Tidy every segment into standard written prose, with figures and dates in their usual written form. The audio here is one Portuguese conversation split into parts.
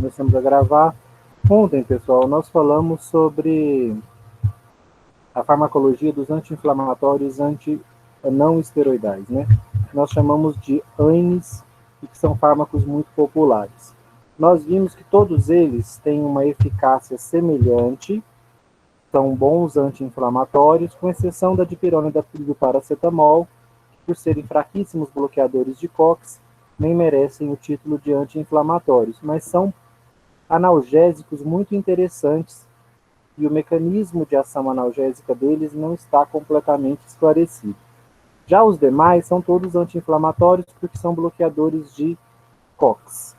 começamos a gravar. Ontem, pessoal, nós falamos sobre a farmacologia dos anti-inflamatórios não esteroidais, né? Nós chamamos de ANIs, e que são fármacos muito populares. Nós vimos que todos eles têm uma eficácia semelhante, são bons anti-inflamatórios, com exceção da dipirona e do paracetamol, que por serem fraquíssimos bloqueadores de COX, nem merecem o título de anti-inflamatórios, mas são analgésicos muito interessantes e o mecanismo de ação analgésica deles não está completamente esclarecido. Já os demais são todos anti-inflamatórios porque são bloqueadores de COX.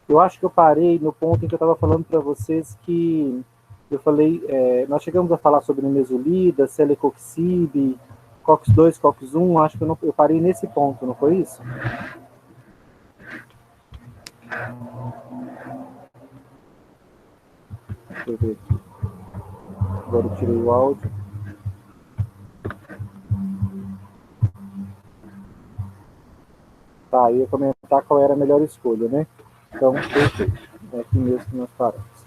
Eu acho que eu parei no ponto em que eu estava falando para vocês que eu falei, nós chegamos a falar sobre nimesulida, celecoxib, COX-2, COX-1, acho que eu parei nesse ponto, não foi isso? Deixa eu ver aqui. Agora eu tirei o áudio. Tá, eu ia comentar qual era a melhor escolha, né? Então, perfeito. É aqui mesmo que nós paramos.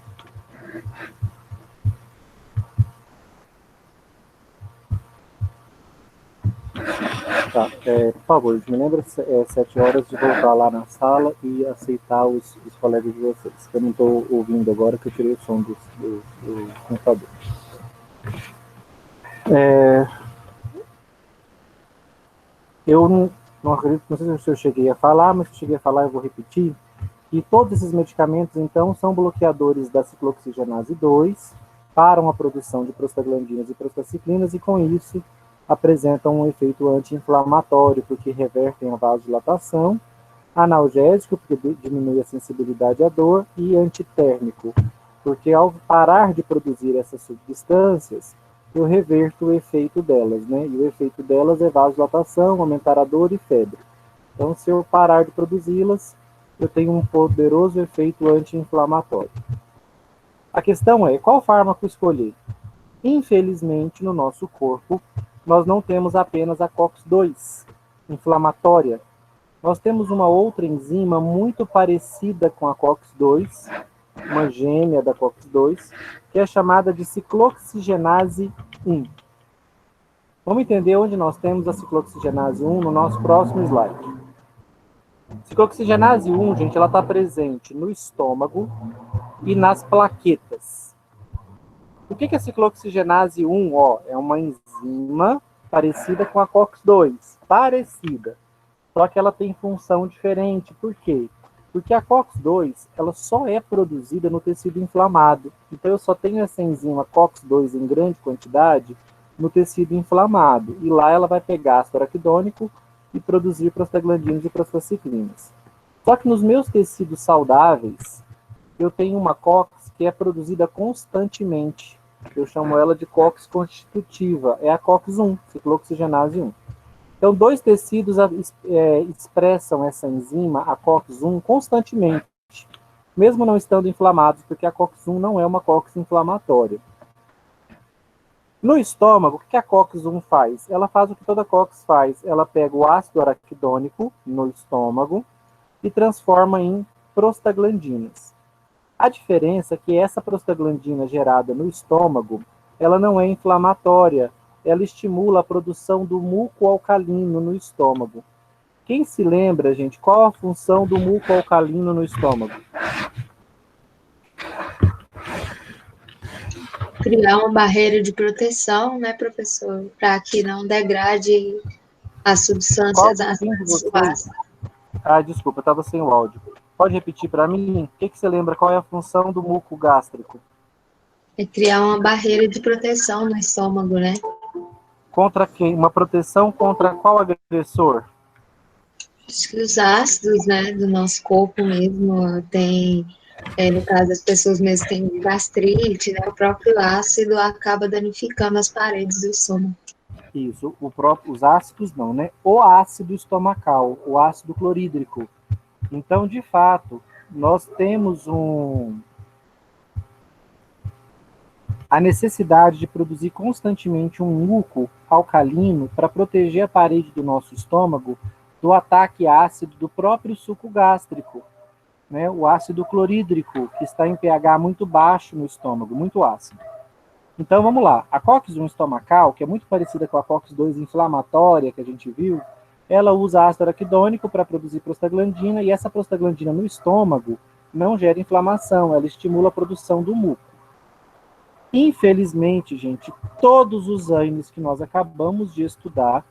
Tá, por favor, me lembra 7 horas de voltar lá na sala e aceitar os colegas de vocês, que eu não estou ouvindo agora, que eu tirei o som do computador. Eu não acredito, não sei se eu cheguei a falar, mas se eu cheguei a falar eu vou repetir, que todos esses medicamentos, então, são bloqueadores da ciclooxigenase 2, param a produção de prostaglandinas e prostaciclinas e, com isso, apresentam um efeito anti-inflamatório, porque revertem a vasodilatação, analgésico, porque diminui a sensibilidade à dor, e antitérmico, porque ao parar de produzir essas substâncias, eu reverto o efeito delas, né? E o efeito delas é vasodilatação, aumentar a dor e febre. Então, se eu parar de produzi-las, eu tenho um poderoso efeito anti-inflamatório. A questão é, qual fármaco escolher? Infelizmente, no nosso corpo, nós não temos apenas a COX-2 inflamatória. Nós temos uma outra enzima muito parecida com a COX-2, uma gêmea da COX-2, que é chamada de ciclooxigenase 1. Vamos entender onde nós temos a ciclooxigenase 1 no nosso próximo slide. Ciclooxigenase 1, gente, ela está presente no estômago e nas plaquetas. O que é a ciclooxigenase 1? É uma enzima parecida com a COX-2. Parecida. Só que ela tem função diferente. Por quê? Porque a COX-2 ela só é produzida no tecido inflamado. Então eu só tenho essa enzima COX-2 em grande quantidade no tecido inflamado. E lá ela vai pegar ácido araquidônico e produzir prostaglandinas e prostaciclinas. Só que nos meus tecidos saudáveis, eu tenho uma COX que é produzida constantemente. Eu chamo ela de COX constitutiva. É a COX-1, ciclooxigenase 1. Então, dois tecidos expressam essa enzima, a COX-1, constantemente, mesmo não estando inflamados, porque a COX-1 não é uma COX inflamatória. No estômago, o que a COX-1 faz? Ela faz o que toda COX faz. Ela pega o ácido araquidônico no estômago e transforma em prostaglandinas. A diferença é que essa prostaglandina gerada no estômago, ela não é inflamatória, ela estimula a produção do muco alcalino no estômago. Quem se lembra, gente, qual a função do muco alcalino no estômago? Criar uma barreira de proteção, né, professor? Para que não degrade as substâncias ácidas. Desculpa, eu estava sem o áudio. Pode repetir para mim? O que você lembra? Qual é a função do muco gástrico? É criar uma barreira de proteção no estômago, né? Contra quem? Uma proteção contra qual agressor? Acho que os ácidos, né, do nosso corpo mesmo tem, no caso das pessoas mesmo têm gastrite, né, o próprio ácido acaba danificando as paredes do estômago. Isso, os ácidos não, né? O ácido estomacal, o ácido clorídrico. Então, de fato, nós temos a necessidade de produzir constantemente um muco alcalino para proteger a parede do nosso estômago do ataque ácido do próprio suco gástrico. né, o ácido clorídrico, que está em pH muito baixo no estômago, muito ácido. Então, vamos lá. A COX-1 estomacal, que é muito parecida com a COX-2 inflamatória que a gente viu, ela usa ácido araquidônico para produzir prostaglandina, e essa prostaglandina no estômago não gera inflamação, ela estimula a produção do muco. Infelizmente, gente, todos os AINES que nós acabamos de estudar,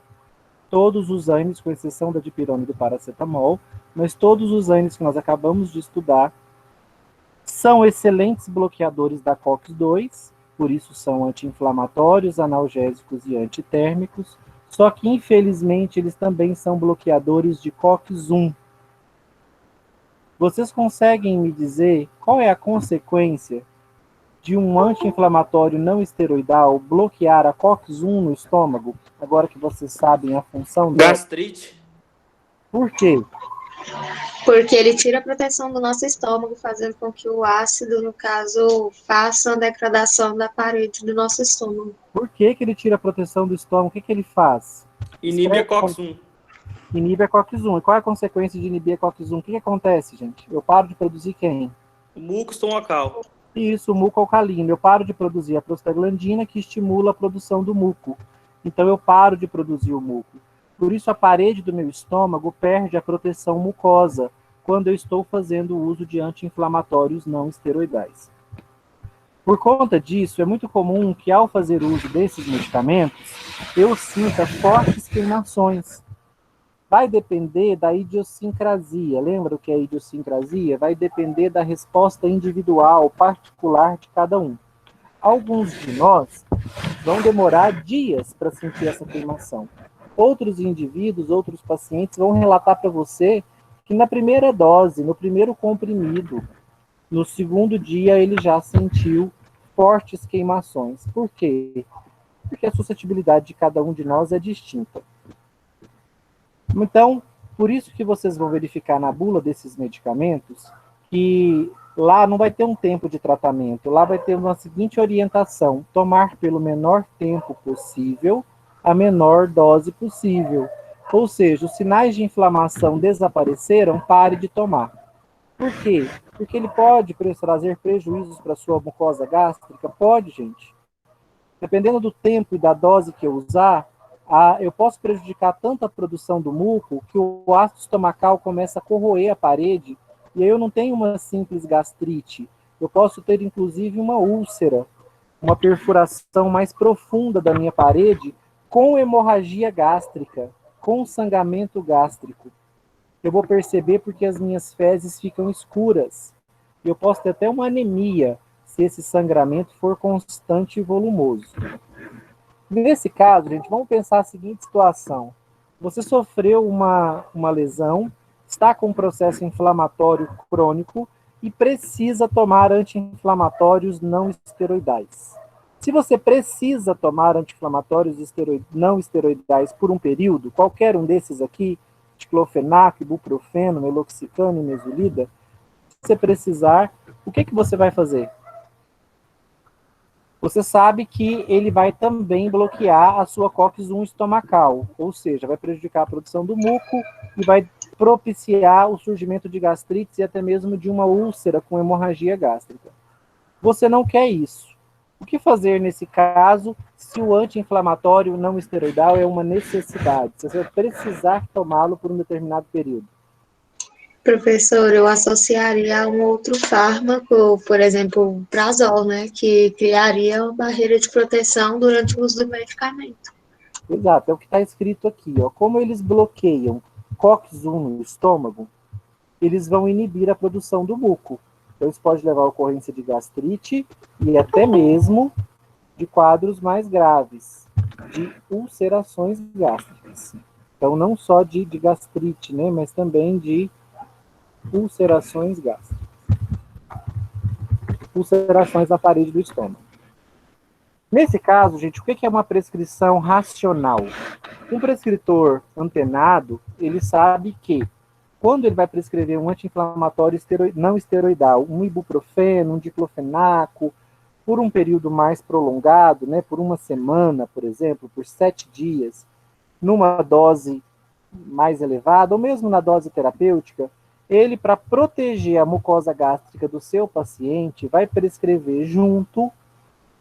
todos os AINES, com exceção da dipirona e do paracetamol, mas todos os AINES que nós acabamos de estudar são excelentes bloqueadores da COX-2, por isso são anti-inflamatórios, analgésicos e antitérmicos, só que, infelizmente, eles também são bloqueadores de COX-1. Vocês conseguem me dizer qual é a consequência de um anti-inflamatório não esteroidal bloquear a COX-1 no estômago, agora que vocês sabem a função dela? Gastrite. Por quê? Porque ele tira a proteção do nosso estômago, fazendo com que o ácido, no caso, faça a degradação da parede do nosso estômago. Por que ele tira a proteção do estômago? O que ele faz? Inibe a COX-1. Inibe a COX-1. E qual é a consequência de inibir a COX-1? O que acontece, gente? Eu paro de produzir quem? O muco estomacal. Isso, o muco alcalino. Eu paro de produzir a prostaglandina, que estimula a produção do muco. Então, eu paro de produzir o muco. Por isso, a parede do meu estômago perde a proteção mucosa quando eu estou fazendo o uso de anti-inflamatórios não esteroidais. Por conta disso, é muito comum que, ao fazer uso desses medicamentos, eu sinta fortes queimações. Vai depender da idiosincrasia. Lembra o que é idiosincrasia? Vai depender da resposta individual, particular de cada um. Alguns de nós vão demorar dias para sentir essa queimação. Outros indivíduos, outros pacientes vão relatar para você que na primeira dose, no primeiro comprimido, no segundo dia ele já sentiu fortes queimações. Por quê? Porque a suscetibilidade de cada um de nós é distinta. Então, por isso que vocês vão verificar na bula desses medicamentos que lá não vai ter um tempo de tratamento, lá vai ter uma seguinte orientação: tomar pelo menor tempo possível, a menor dose possível. Ou seja, os sinais de inflamação desapareceram, pare de tomar. Por quê? Porque ele pode trazer prejuízos para a sua mucosa gástrica? Pode, gente. Dependendo do tempo e da dose que eu usar, eu posso prejudicar tanto a produção do muco que o ácido estomacal começa a corroer a parede, e aí eu não tenho uma simples gastrite. Eu posso ter, inclusive, uma úlcera, uma perfuração mais profunda da minha parede, com hemorragia gástrica, com sangramento gástrico. Eu vou perceber porque as minhas fezes ficam escuras. Eu posso ter até uma anemia, se esse sangramento for constante e volumoso. Nesse caso, gente, vamos pensar a seguinte situação. Você sofreu uma lesão, está com um processo inflamatório crônico e precisa tomar anti-inflamatórios não esteroidais. Se você precisa tomar anti-inflamatórios não esteroidais por um período, qualquer um desses aqui, diclofenaco, ibuprofeno, meloxicam e mesolida, se você precisar, o que você vai fazer? Você sabe que ele vai também bloquear a sua COX-1 estomacal, ou seja, vai prejudicar a produção do muco e vai propiciar o surgimento de gastrites e até mesmo de uma úlcera com hemorragia gástrica. Você não quer isso. O que fazer nesse caso se o anti-inflamatório não esteroidal é uma necessidade? Você vai precisar tomá-lo por um determinado período. Professor, eu associaria a um outro fármaco, por exemplo, o Prazol, né, que criaria uma barreira de proteção durante o uso do medicamento. Exato, é o que está escrito aqui. Ó. Como eles bloqueiam COX-1 no estômago, eles vão inibir a produção do muco. Então, isso pode levar à ocorrência de gastrite e até mesmo de quadros mais graves, de ulcerações gástricas. Então, não só de gastrite, né, mas também de ulcerações gástricas. Ulcerações na parede do estômago. Nesse caso, gente, o que é uma prescrição racional? Um prescritor antenado, ele sabe que quando ele vai prescrever um anti-inflamatório não esteroidal, um ibuprofeno, um diclofenaco, por um período mais prolongado, né, por uma semana, por exemplo, por 7 dias, numa dose mais elevada, ou mesmo na dose terapêutica, ele, para proteger a mucosa gástrica do seu paciente, vai prescrever junto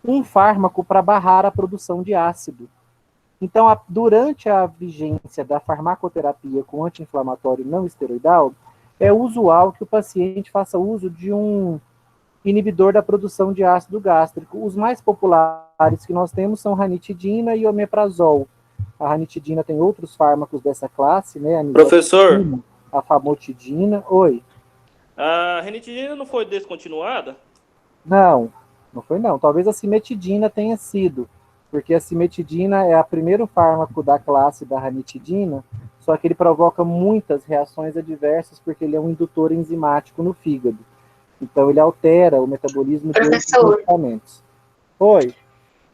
um fármaco para barrar a produção de ácido. Então, durante a vigência da farmacoterapia com anti-inflamatório não esteroidal, é usual que o paciente faça uso de um inibidor da produção de ácido gástrico. Os mais populares que nós temos são ranitidina e omeprazol. A ranitidina tem outros fármacos dessa classe, né? Professor, A famotidina. Oi. a ranitidina não foi descontinuada? Não foi não. Talvez a cimetidina tenha sido, porque a cimetidina é o primeiro fármaco da classe da ranitidina, só que ele provoca muitas reações adversas porque ele é um indutor enzimático no fígado. Então ele altera o metabolismo de outros medicamentos. Oi.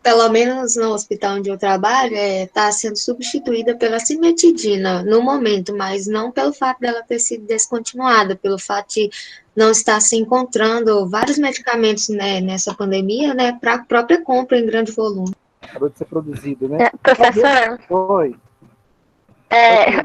Pelo menos no hospital onde eu trabalho, está sendo substituída pela cimetidina no momento, mas não pelo fato dela ter sido descontinuada, pelo fato de não estar se encontrando vários medicamentos, né, nessa pandemia, né, para a própria compra em grande volume. Acabou de ser produzido, né? Professor, Oi.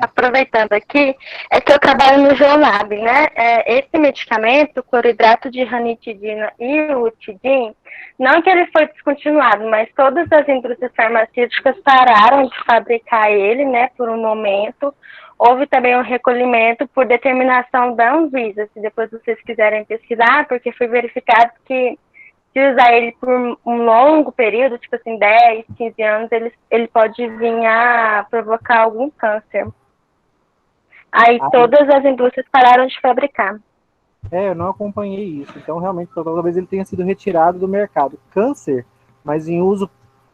aproveitando aqui, é que eu trabalho no Geolab, né? Esse medicamento, o cloridrato de ranitidina e o Lutidin, não que ele foi descontinuado, mas todas as indústrias farmacêuticas pararam de fabricar ele, né, por um momento. Houve também um recolhimento por determinação da Anvisa, se depois vocês quiserem pesquisar, porque foi verificado que se usar ele por um longo período, tipo assim, 10, 15 anos, ele pode vir a provocar algum câncer. Aí todas as indústrias pararam de fabricar. Eu não acompanhei isso. Então, realmente, talvez ele tenha sido retirado do mercado. Câncer, mas em uso,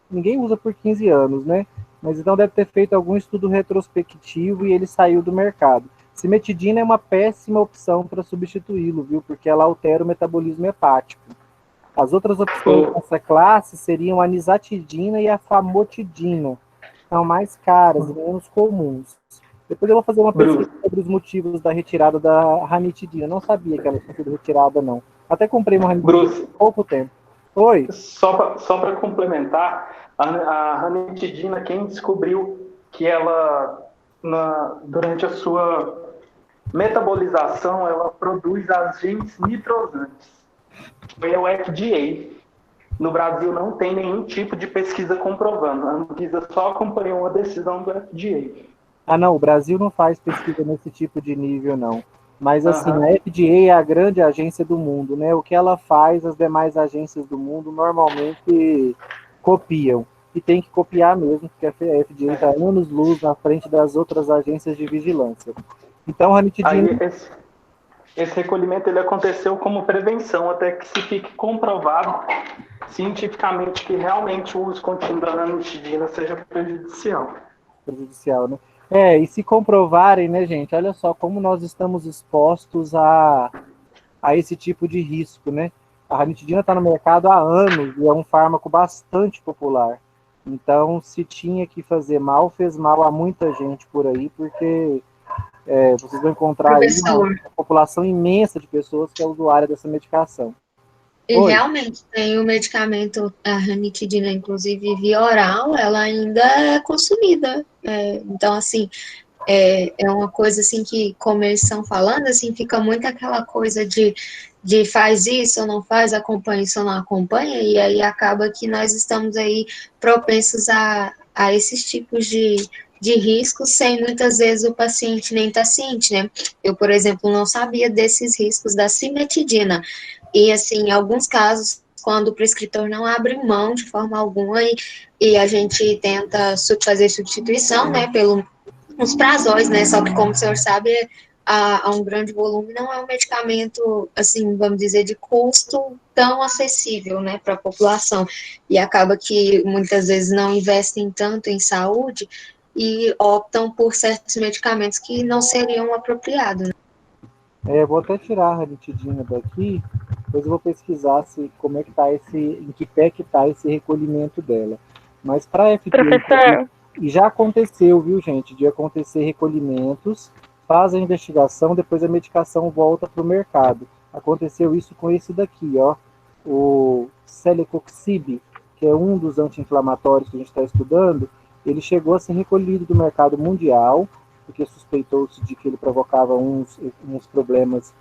ninguém usa por 15 anos, né? Mas então deve ter feito algum estudo retrospectivo e ele saiu do mercado. Cimetidina é uma péssima opção para substituí-lo, viu? Porque ela altera o metabolismo hepático. As outras opções dessa classe seriam a nizatidina e a famotidina. São mais caras e menos comuns. Depois eu vou fazer uma pesquisa sobre os motivos da retirada da ranitidina. Não sabia que ela tinha sido retirada, não. Até comprei uma ranitidina há pouco tempo. Oi? Só para complementar, a ranitidina, quem descobriu que ela, durante a sua metabolização, ela produz agentes nitrosantes. Foi o FDA. No Brasil não tem nenhum tipo de pesquisa comprovando. A Anvisa só acompanhou uma decisão do FDA. Não, o Brasil não faz pesquisa nesse tipo de nível, não. Mas, assim, a FDA é a grande agência do mundo, né? O que ela faz, as demais agências do mundo normalmente copiam. E tem que copiar mesmo, porque a FDA está anos-luz na frente das outras agências de vigilância. Então, a ranitidina... Esse recolhimento ele aconteceu como prevenção, até que se fique comprovado cientificamente que realmente o uso contínuo da ranitidina seja prejudicial. Prejudicial, né? E se comprovarem, né, gente, olha só como nós estamos expostos a esse tipo de risco, né? A ranitidina está no mercado há anos e é um fármaco bastante popular. Então, se tinha que fazer mal, fez mal a muita gente por aí, porque vocês vão encontrar aí uma população imensa de pessoas que é usuária dessa medicação. E realmente tem o medicamento, a ranitidina, inclusive via oral, ela ainda é consumida. Então, assim, é uma coisa assim que, como eles estão falando, assim, fica muito aquela coisa de faz isso ou não faz, acompanha isso ou não acompanha, e aí acaba que nós estamos aí propensos a esses tipos de riscos, sem muitas vezes o paciente nem estar ciente, né? Eu, por exemplo, não sabia desses riscos da cimetidina. E, assim, em alguns casos, quando o prescritor não abre mão de forma alguma e a gente tenta fazer substituição, né, pelos prazóis, né, só que, como o senhor sabe, a um grande volume não é um medicamento, assim, vamos dizer, de custo tão acessível, né, para a população. E acaba que, muitas vezes, não investem tanto em saúde e optam por certos medicamentos que não seriam apropriados, né? Eu vou até tirar a ranitidina daqui, depois eu vou pesquisar como é que tá em que pé que tá esse recolhimento dela. Mas para Professor, e já aconteceu, viu, gente, de acontecer recolhimentos, faz a investigação, depois a medicação volta para o mercado. Aconteceu isso com esse daqui, ó, o Celecoxib, que é um dos anti-inflamatórios que a gente está estudando. Ele chegou a ser recolhido do mercado mundial, porque suspeitou-se de que ele provocava uns problemas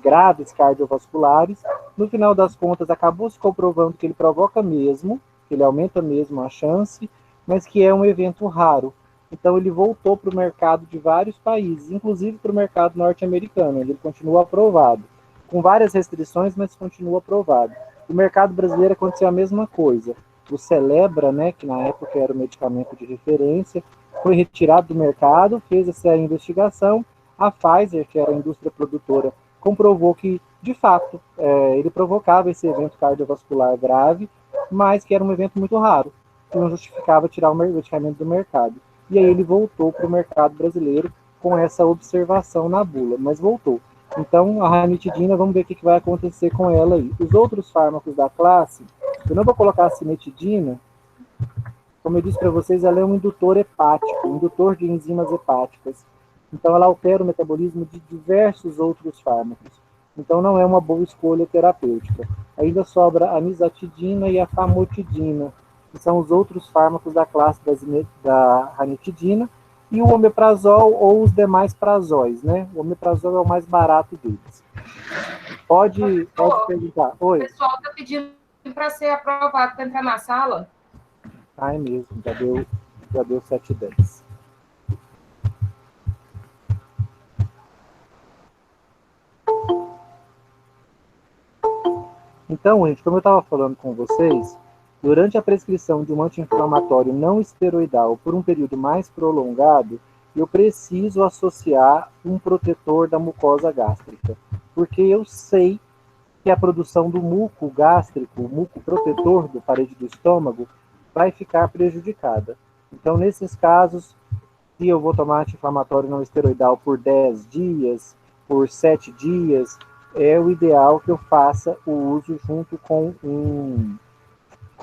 graves cardiovasculares. No final das contas, acabou se comprovando que ele provoca mesmo, que ele aumenta mesmo a chance, mas que é um evento raro. Então ele voltou para o mercado de vários países, inclusive para o mercado norte-americano, onde ele continua aprovado, com várias restrições, mas continua aprovado. O mercado brasileiro aconteceu a mesma coisa. O Celebra, né, que na época era o medicamento de referência, foi retirado do mercado, fez essa investigação. A Pfizer, que era a indústria produtora, comprovou que, de fato, ele provocava esse evento cardiovascular grave, mas que era um evento muito raro, que não justificava tirar o medicamento do mercado. E aí ele voltou para o mercado brasileiro com essa observação na bula, mas voltou. Então, a ranitidina, vamos ver o que vai acontecer com ela aí. Os outros fármacos da classe, eu não vou colocar a cimetidina, como eu disse para vocês, ela é um indutor hepático, um indutor de enzimas hepáticas. Então, ela altera o metabolismo de diversos outros fármacos. Então, não é uma boa escolha terapêutica. Ainda sobra a nisatidina e a famotidina, que são os outros fármacos da classe da ranitidina, e o omeprazol ou os demais prazóis, né? O omeprazol é o mais barato deles. Pode perguntar. Oi. O pessoal está pedindo para ser aprovado para entrar na sala. Ah, é mesmo, já deu 7h10. Então, gente, como eu estava falando com vocês, durante a prescrição de um anti-inflamatório não esteroidal por um período mais prolongado, eu preciso associar um protetor da mucosa gástrica, porque eu sei que a produção do muco gástrico, o muco protetor da parede do estômago, vai ficar prejudicada. Então, nesses casos, se eu vou tomar anti-inflamatório não esteroidal por 10 dias, por 7 dias, é o ideal que eu faça o uso junto com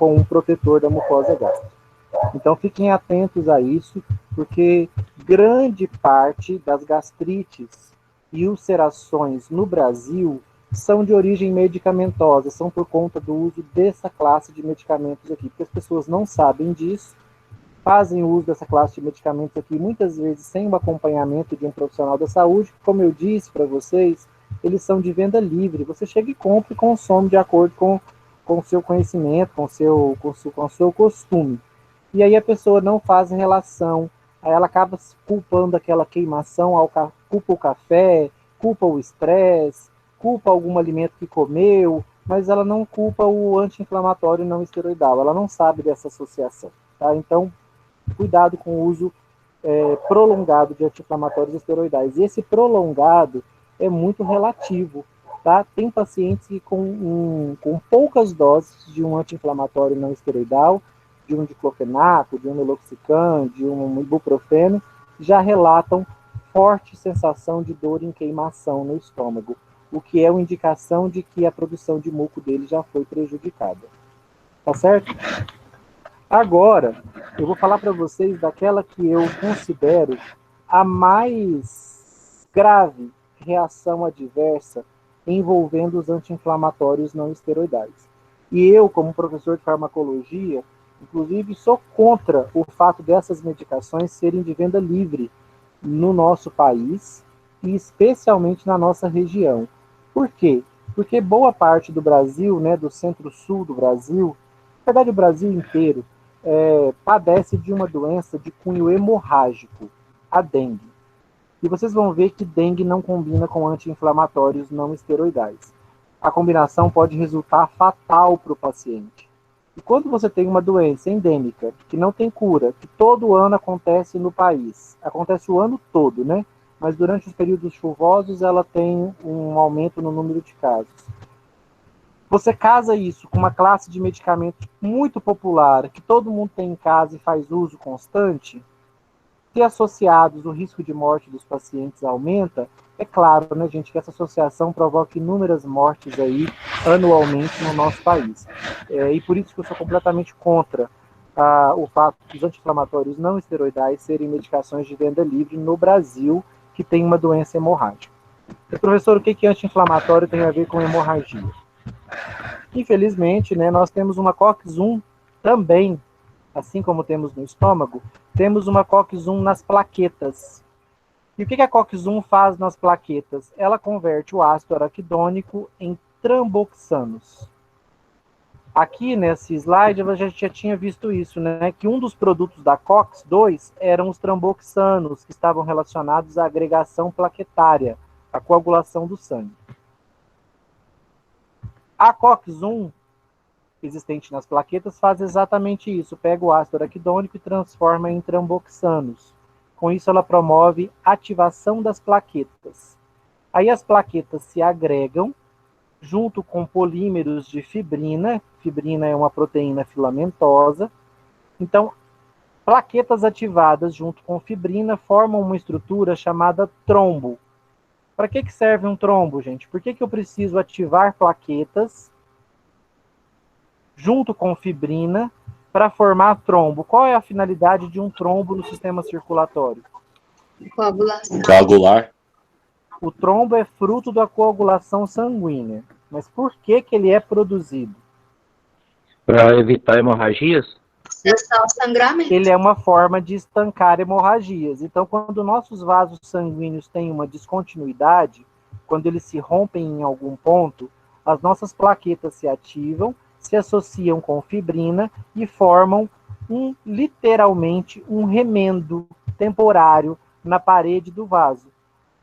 um protetor da mucosa gástrica. Então, fiquem atentos a isso, porque grande parte das gastrites e ulcerações no Brasil são de origem medicamentosa, são por conta do uso dessa classe de medicamentos aqui, porque as pessoas não sabem disso, fazem uso dessa classe de medicamentos aqui, muitas vezes sem um acompanhamento de um profissional da saúde, como eu disse para vocês, eles são de venda livre, você chega e compra e consome de acordo com o seu conhecimento, com o seu costume. E aí a pessoa não faz relação, aí ela acaba culpando aquela queimação, culpa o café, culpa o estresse, culpa algum alimento que comeu, mas ela não culpa o anti-inflamatório não esteroidal, ela não sabe dessa associação. Tá? Então, cuidado com o uso prolongado de anti-inflamatórios esteroidais. E esse prolongado é muito relativo. Tá? Tem pacientes que com poucas doses de um anti-inflamatório não esteroidal, de um diclofenaco, de um meloxicam, de um ibuprofeno, já relatam forte sensação de dor em queimação no estômago, o que é uma indicação de que a produção de muco dele já foi prejudicada. Tá certo? Agora, eu vou falar para vocês daquela que eu considero a mais grave reação adversa envolvendo os anti-inflamatórios não esteroidais. E eu, como professor de farmacologia, inclusive, sou contra o fato dessas medicações serem de venda livre no nosso país e especialmente na nossa região. Por quê? Porque boa parte do Brasil, né, do centro-sul do Brasil, na verdade o Brasil inteiro, padece de uma doença de cunho hemorrágico, a dengue. E vocês vão ver que dengue não combina com anti-inflamatórios não esteroidais. A combinação pode resultar fatal para o paciente. E quando você tem uma doença endêmica, que não tem cura, que todo ano acontece no país, acontece o ano todo, né? Mas durante os períodos chuvosos ela tem um aumento no número de casos. Você casa isso com uma classe de medicamentos muito popular, que todo mundo tem em casa e faz uso constante, se associados o risco de morte dos pacientes aumenta, é claro, né, gente, que essa associação provoca inúmeras mortes aí anualmente no nosso país. E por isso que eu sou completamente contra o fato dos anti-inflamatórios não esteroidais serem medicações de venda livre no Brasil, que tem uma doença hemorrágica. E, professor, o que anti-inflamatório tem a ver com hemorragia? Infelizmente, né, nós temos uma COX-1 também, assim como temos no estômago, temos uma COX-1 nas plaquetas. E o que a COX-1 faz nas plaquetas? Ela converte o ácido araquidônico em tramboxanos. Aqui nesse slide a gente já tinha visto isso, né? Que um dos produtos da COX-2 eram os tramboxanos, que estavam relacionados à agregação plaquetária, à coagulação do sangue. A COX-1, existente nas plaquetas, faz exatamente isso. Pega o ácido araquidônico e transforma em tramboxanos. Com isso, ela promove ativação das plaquetas. Aí as plaquetas se agregam junto com polímeros de fibrina. Fibrina é uma proteína filamentosa. Então, plaquetas ativadas junto com fibrina formam uma estrutura chamada trombo. Para que serve um trombo, gente? Por que eu preciso ativar plaquetas junto com fibrina para formar trombo? Qual é a finalidade de um trombo no sistema circulatório? Coagulação. Coagular. O trombo é fruto da coagulação sanguínea. Mas por que ele é produzido? Para evitar hemorragias? Cessar o sangramento. Ele é uma forma de estancar hemorragias. Então, quando nossos vasos sanguíneos têm uma descontinuidade, quando eles se rompem em algum ponto, as nossas plaquetas se ativam, se associam com fibrina e formam literalmente um remendo temporário na parede do vaso.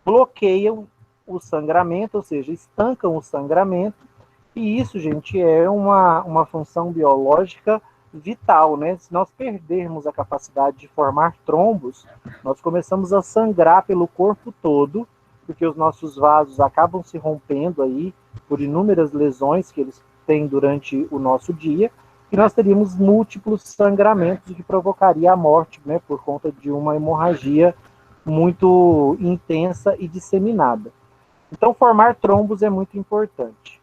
Bloqueiam o sangramento, ou seja, estancam o sangramento, e isso, gente, é uma função biológica vital, né? Se nós perdermos a capacidade de formar trombos, nós começamos a sangrar pelo corpo todo, porque os nossos vasos acabam se rompendo aí por inúmeras lesões que eles têm durante o nosso dia, e nós teríamos múltiplos sangramentos que provocaria a morte, né, por conta de uma hemorragia muito intensa e disseminada. Então, formar trombos é muito importante.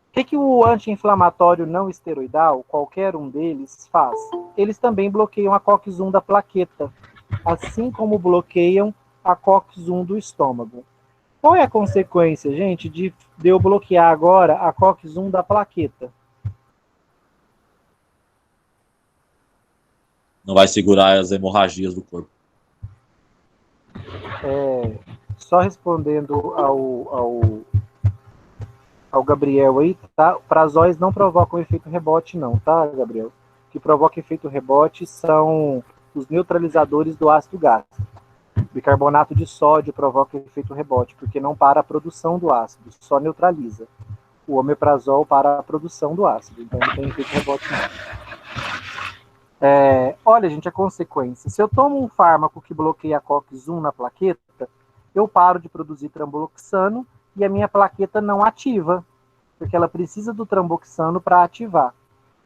O que o anti-inflamatório não esteroidal, qualquer um deles, faz? Eles também bloqueiam a COX-1 da plaqueta, assim como bloqueiam a COX-1 do estômago. Qual é a consequência, gente, de eu bloquear agora a COX-1 da plaqueta? Não vai segurar as hemorragias do corpo. Só respondendo ao Gabriel aí, tá? Prazóis não provocam efeito rebote não, tá, Gabriel? O que provoca efeito rebote são os neutralizadores do ácido gástrico. Bicarbonato de sódio provoca efeito rebote, porque não para a produção do ácido, só neutraliza. O omeprazol para a produção do ácido, então não tem efeito rebote não. Olha, gente, a consequência. Se eu tomo um fármaco que bloqueia a COX-1 na plaqueta, eu paro de produzir tramboxano e a minha plaqueta não ativa, porque ela precisa do tramboxano para ativar.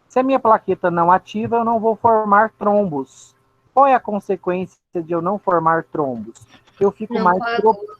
Se a minha plaqueta não ativa, eu não vou formar trombos. Qual é a consequência de eu não formar trombos? Eu fico Não mais... coagula.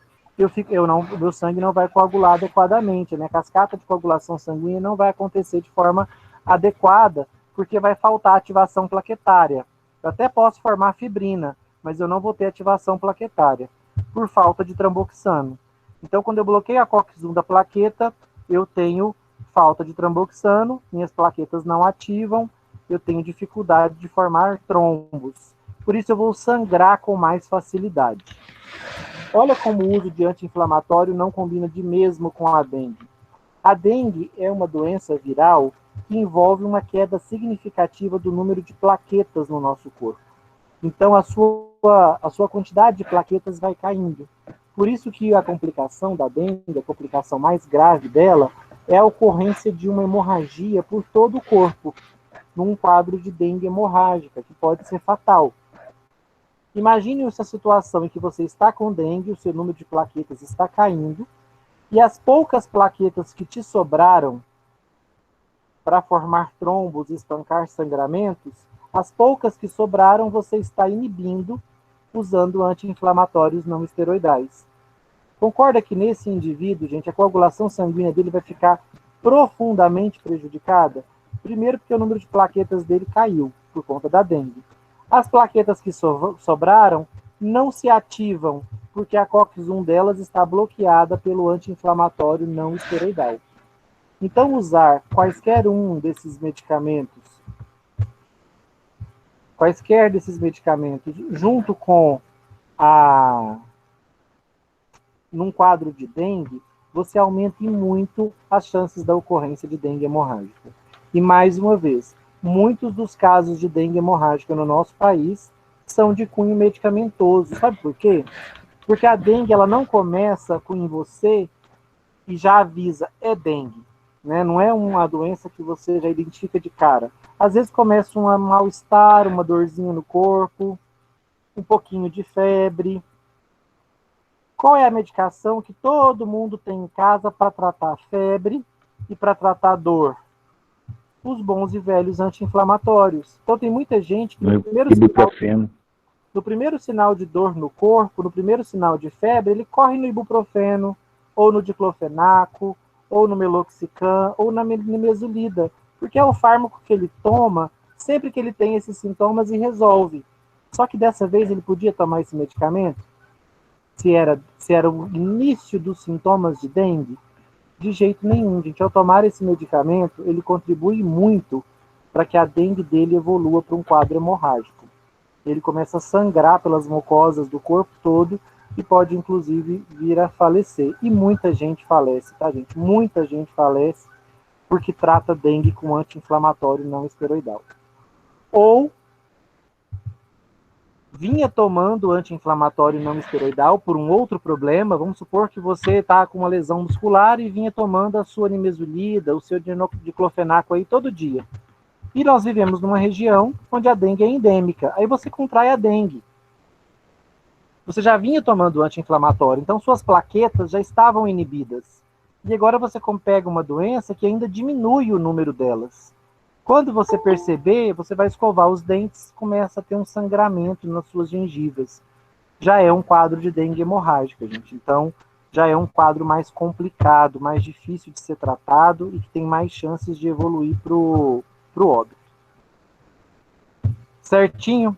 Meu sangue não vai coagular adequadamente, né? A cascata de coagulação sanguínea não vai acontecer de forma adequada, porque vai faltar ativação plaquetária. Eu até posso formar fibrina, mas eu não vou ter ativação plaquetária, por falta de tramboxano. Então, quando eu bloqueio a COX-1 da plaqueta, eu tenho falta de tramboxano, minhas plaquetas não ativam, eu tenho dificuldade de formar trombos. Por isso, eu vou sangrar com mais facilidade. Olha como o uso de anti-inflamatório não combina de mesmo com a dengue. A dengue é uma doença viral que envolve uma queda significativa do número de plaquetas no nosso corpo. Então, a sua quantidade de plaquetas vai caindo. Por isso que a complicação da dengue, a complicação mais grave dela, é a ocorrência de uma hemorragia por todo o corpo, num quadro de dengue hemorrágica, que pode ser fatal. Imagine essa situação em que você está com dengue, o seu número de plaquetas está caindo, e as poucas plaquetas que te sobraram para formar trombos e estancar sangramentos, as poucas que sobraram você está inibindo usando anti-inflamatórios não esteroidais. Concorda que nesse indivíduo, gente, a coagulação sanguínea dele vai ficar profundamente prejudicada? Primeiro porque o número de plaquetas dele caiu por conta da dengue. As plaquetas que sobraram não se ativam porque a COX-1 delas está bloqueada pelo anti-inflamatório não esteroidal. Então, usar quaisquer desses medicamentos junto com num quadro de dengue, você aumenta em muito as chances da ocorrência de dengue hemorrágica. E mais uma vez, muitos dos casos de dengue hemorrágica no nosso país são de cunho medicamentoso. Sabe por quê? Porque a dengue ela não começa com em você e já avisa, é dengue. Né? Não é uma doença que você já identifica de cara. Às vezes começa um mal-estar, uma dorzinha no corpo, um pouquinho de febre. Qual é a medicação que todo mundo tem em casa para tratar febre e para tratar dor? Os bons e velhos anti-inflamatórios. Então tem muita gente que no primeiro sinal de dor no corpo, no primeiro sinal de febre, ele corre no ibuprofeno, ou no diclofenaco, ou no meloxicam, ou na nimesulida, porque é o fármaco que ele toma sempre que ele tem esses sintomas e resolve. Só que dessa vez ele podia tomar esse medicamento? Se era o início dos sintomas de dengue? De jeito nenhum, gente. Ao tomar esse medicamento, ele contribui muito para que a dengue dele evolua para um quadro hemorrágico. Ele começa a sangrar pelas mucosas do corpo todo e pode, inclusive, vir a falecer. E muita gente falece, tá, gente? Muita gente falece porque trata dengue com anti-inflamatório não esteroidal. Ou vinha tomando anti-inflamatório não esteroidal por um outro problema. Vamos supor que você está com uma lesão muscular e vinha tomando a sua nimesulida, o seu diclofenaco aí todo dia. E nós vivemos numa região onde a dengue é endêmica. Aí você contrai a dengue. Você já vinha tomando anti-inflamatório, então suas plaquetas já estavam inibidas. E agora você pega uma doença que ainda diminui o número delas. Quando você perceber, você vai escovar os dentes, começa a ter um sangramento nas suas gengivas. Já é um quadro de dengue hemorrágica, gente. Então, já é um quadro mais complicado, mais difícil de ser tratado e que tem mais chances de evoluir para o óbito. Certinho?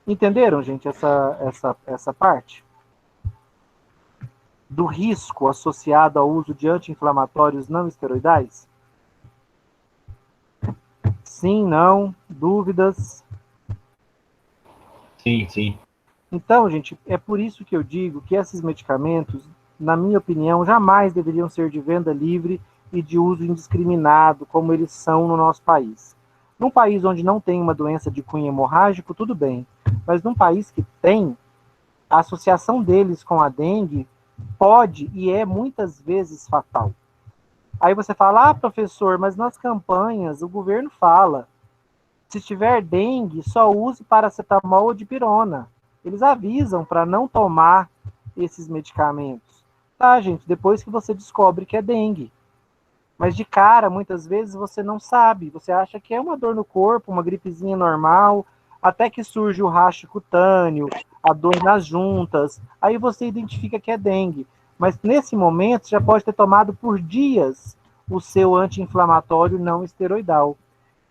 Entenderam, gente, essa parte? Do risco associado ao uso de anti-inflamatórios não esteroidais? Sim, não? Dúvidas? Sim. Então, gente, é por isso que eu digo que esses medicamentos, na minha opinião, jamais deveriam ser de venda livre e de uso indiscriminado, como eles são no nosso país. Num país onde não tem uma doença de cunho hemorrágico, tudo bem. Mas num país que tem, a associação deles com a dengue pode e é muitas vezes fatal. Aí você fala, professor, mas nas campanhas o governo fala, se tiver dengue, só use paracetamol ou dipirona. Eles avisam para não tomar esses medicamentos. Tá, gente, depois que você descobre que é dengue. Mas de cara, muitas vezes, você não sabe. Você acha que é uma dor no corpo, uma gripezinha normal, até que surge o racho cutâneo, a dor nas juntas, aí você identifica que é dengue. Mas nesse momento, já pode ter tomado por dias o seu anti-inflamatório não esteroidal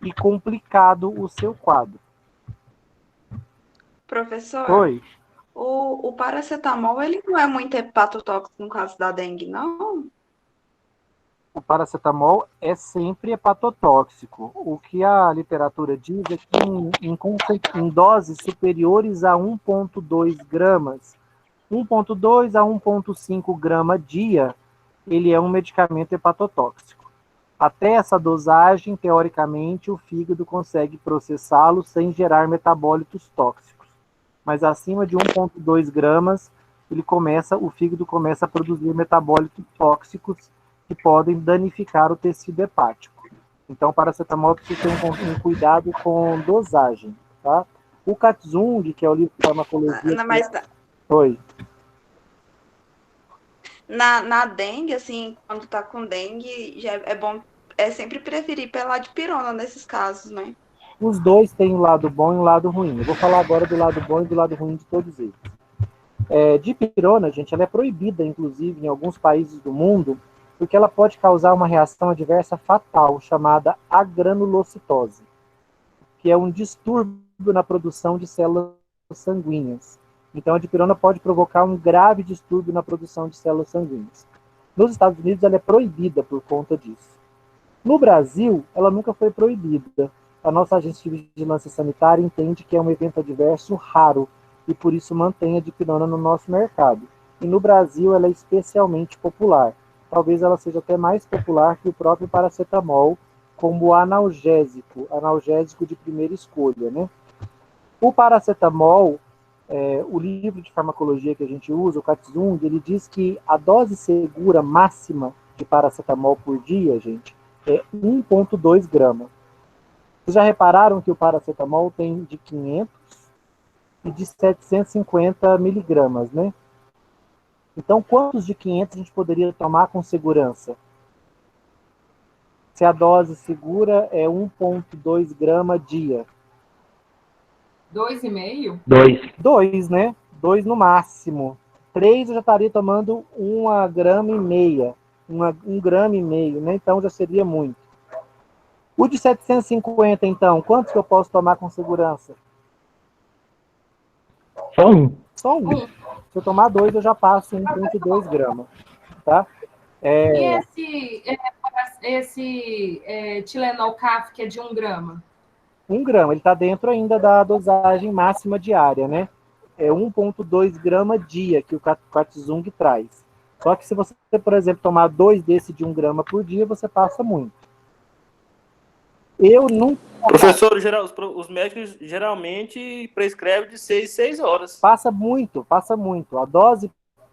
e complicado o seu quadro. Professor, Oi. o paracetamol, ele não é muito hepatotóxico no caso da dengue, não? O paracetamol é sempre hepatotóxico. O que a literatura diz é que em doses superiores a 1,2 gramas, 1,2 a 1,5 grama dia, ele é um medicamento hepatotóxico. Até essa dosagem, teoricamente, o fígado consegue processá-lo sem gerar metabólitos tóxicos. Mas acima de 1,2 gramas, o fígado começa a produzir metabólitos tóxicos que podem danificar o tecido hepático. Então, o paracetamol precisa ter um cuidado com dosagem, tá? O Katzung, que é o livro de farmacologia... Oi. Na dengue, assim, quando tá com dengue, já é bom, sempre preferir pela dipirona nesses casos, né? Os dois têm um lado bom e um lado ruim. Eu vou falar agora do lado bom e do lado ruim de todos eles. Dipirona, gente, ela é proibida, inclusive, em alguns países do mundo, porque ela pode causar uma reação adversa fatal, chamada agranulocitose, que é um distúrbio na produção de células sanguíneas. Então, a dipirona pode provocar um grave distúrbio na produção de células sanguíneas. Nos Estados Unidos, ela é proibida por conta disso. No Brasil, ela nunca foi proibida. A nossa agência de vigilância sanitária entende que é um evento adverso raro, e por isso mantém a dipirona no nosso mercado. E no Brasil ela é especialmente popular. Talvez ela seja até mais popular que o próprio paracetamol como analgésico de primeira escolha, né? O paracetamol, o livro de farmacologia que a gente usa, o Katzung, ele diz que a dose segura máxima de paracetamol por dia, gente, é 1,2 gramas. Vocês já repararam que o paracetamol tem de 500 e de 750 miligramas, né? Então, quantos de 500 a gente poderia tomar com segurança? Se a dose segura é 1,2 grama dia. 2,5? 2, né? 2 no máximo. 3 eu já estaria tomando 1,5 grama. 1,5 grama, né? Então já seria muito. O de 750, então, quantos que eu posso tomar com segurança? Só um. Só um. Se eu tomar 2, eu já passo 1,2 gramas. Tá? E esse Tilenol-CAF, que é de 1 grama? 1 grama, ele está dentro ainda da dosagem máxima diária, né? É 1,2 grama dia que o Katzung traz. Só que se você, por exemplo, tomar 2 desse de 1 grama por dia, você passa muito. Eu nunca... Professor, os médicos geralmente prescrevem de 6 horas. Passa muito. A dose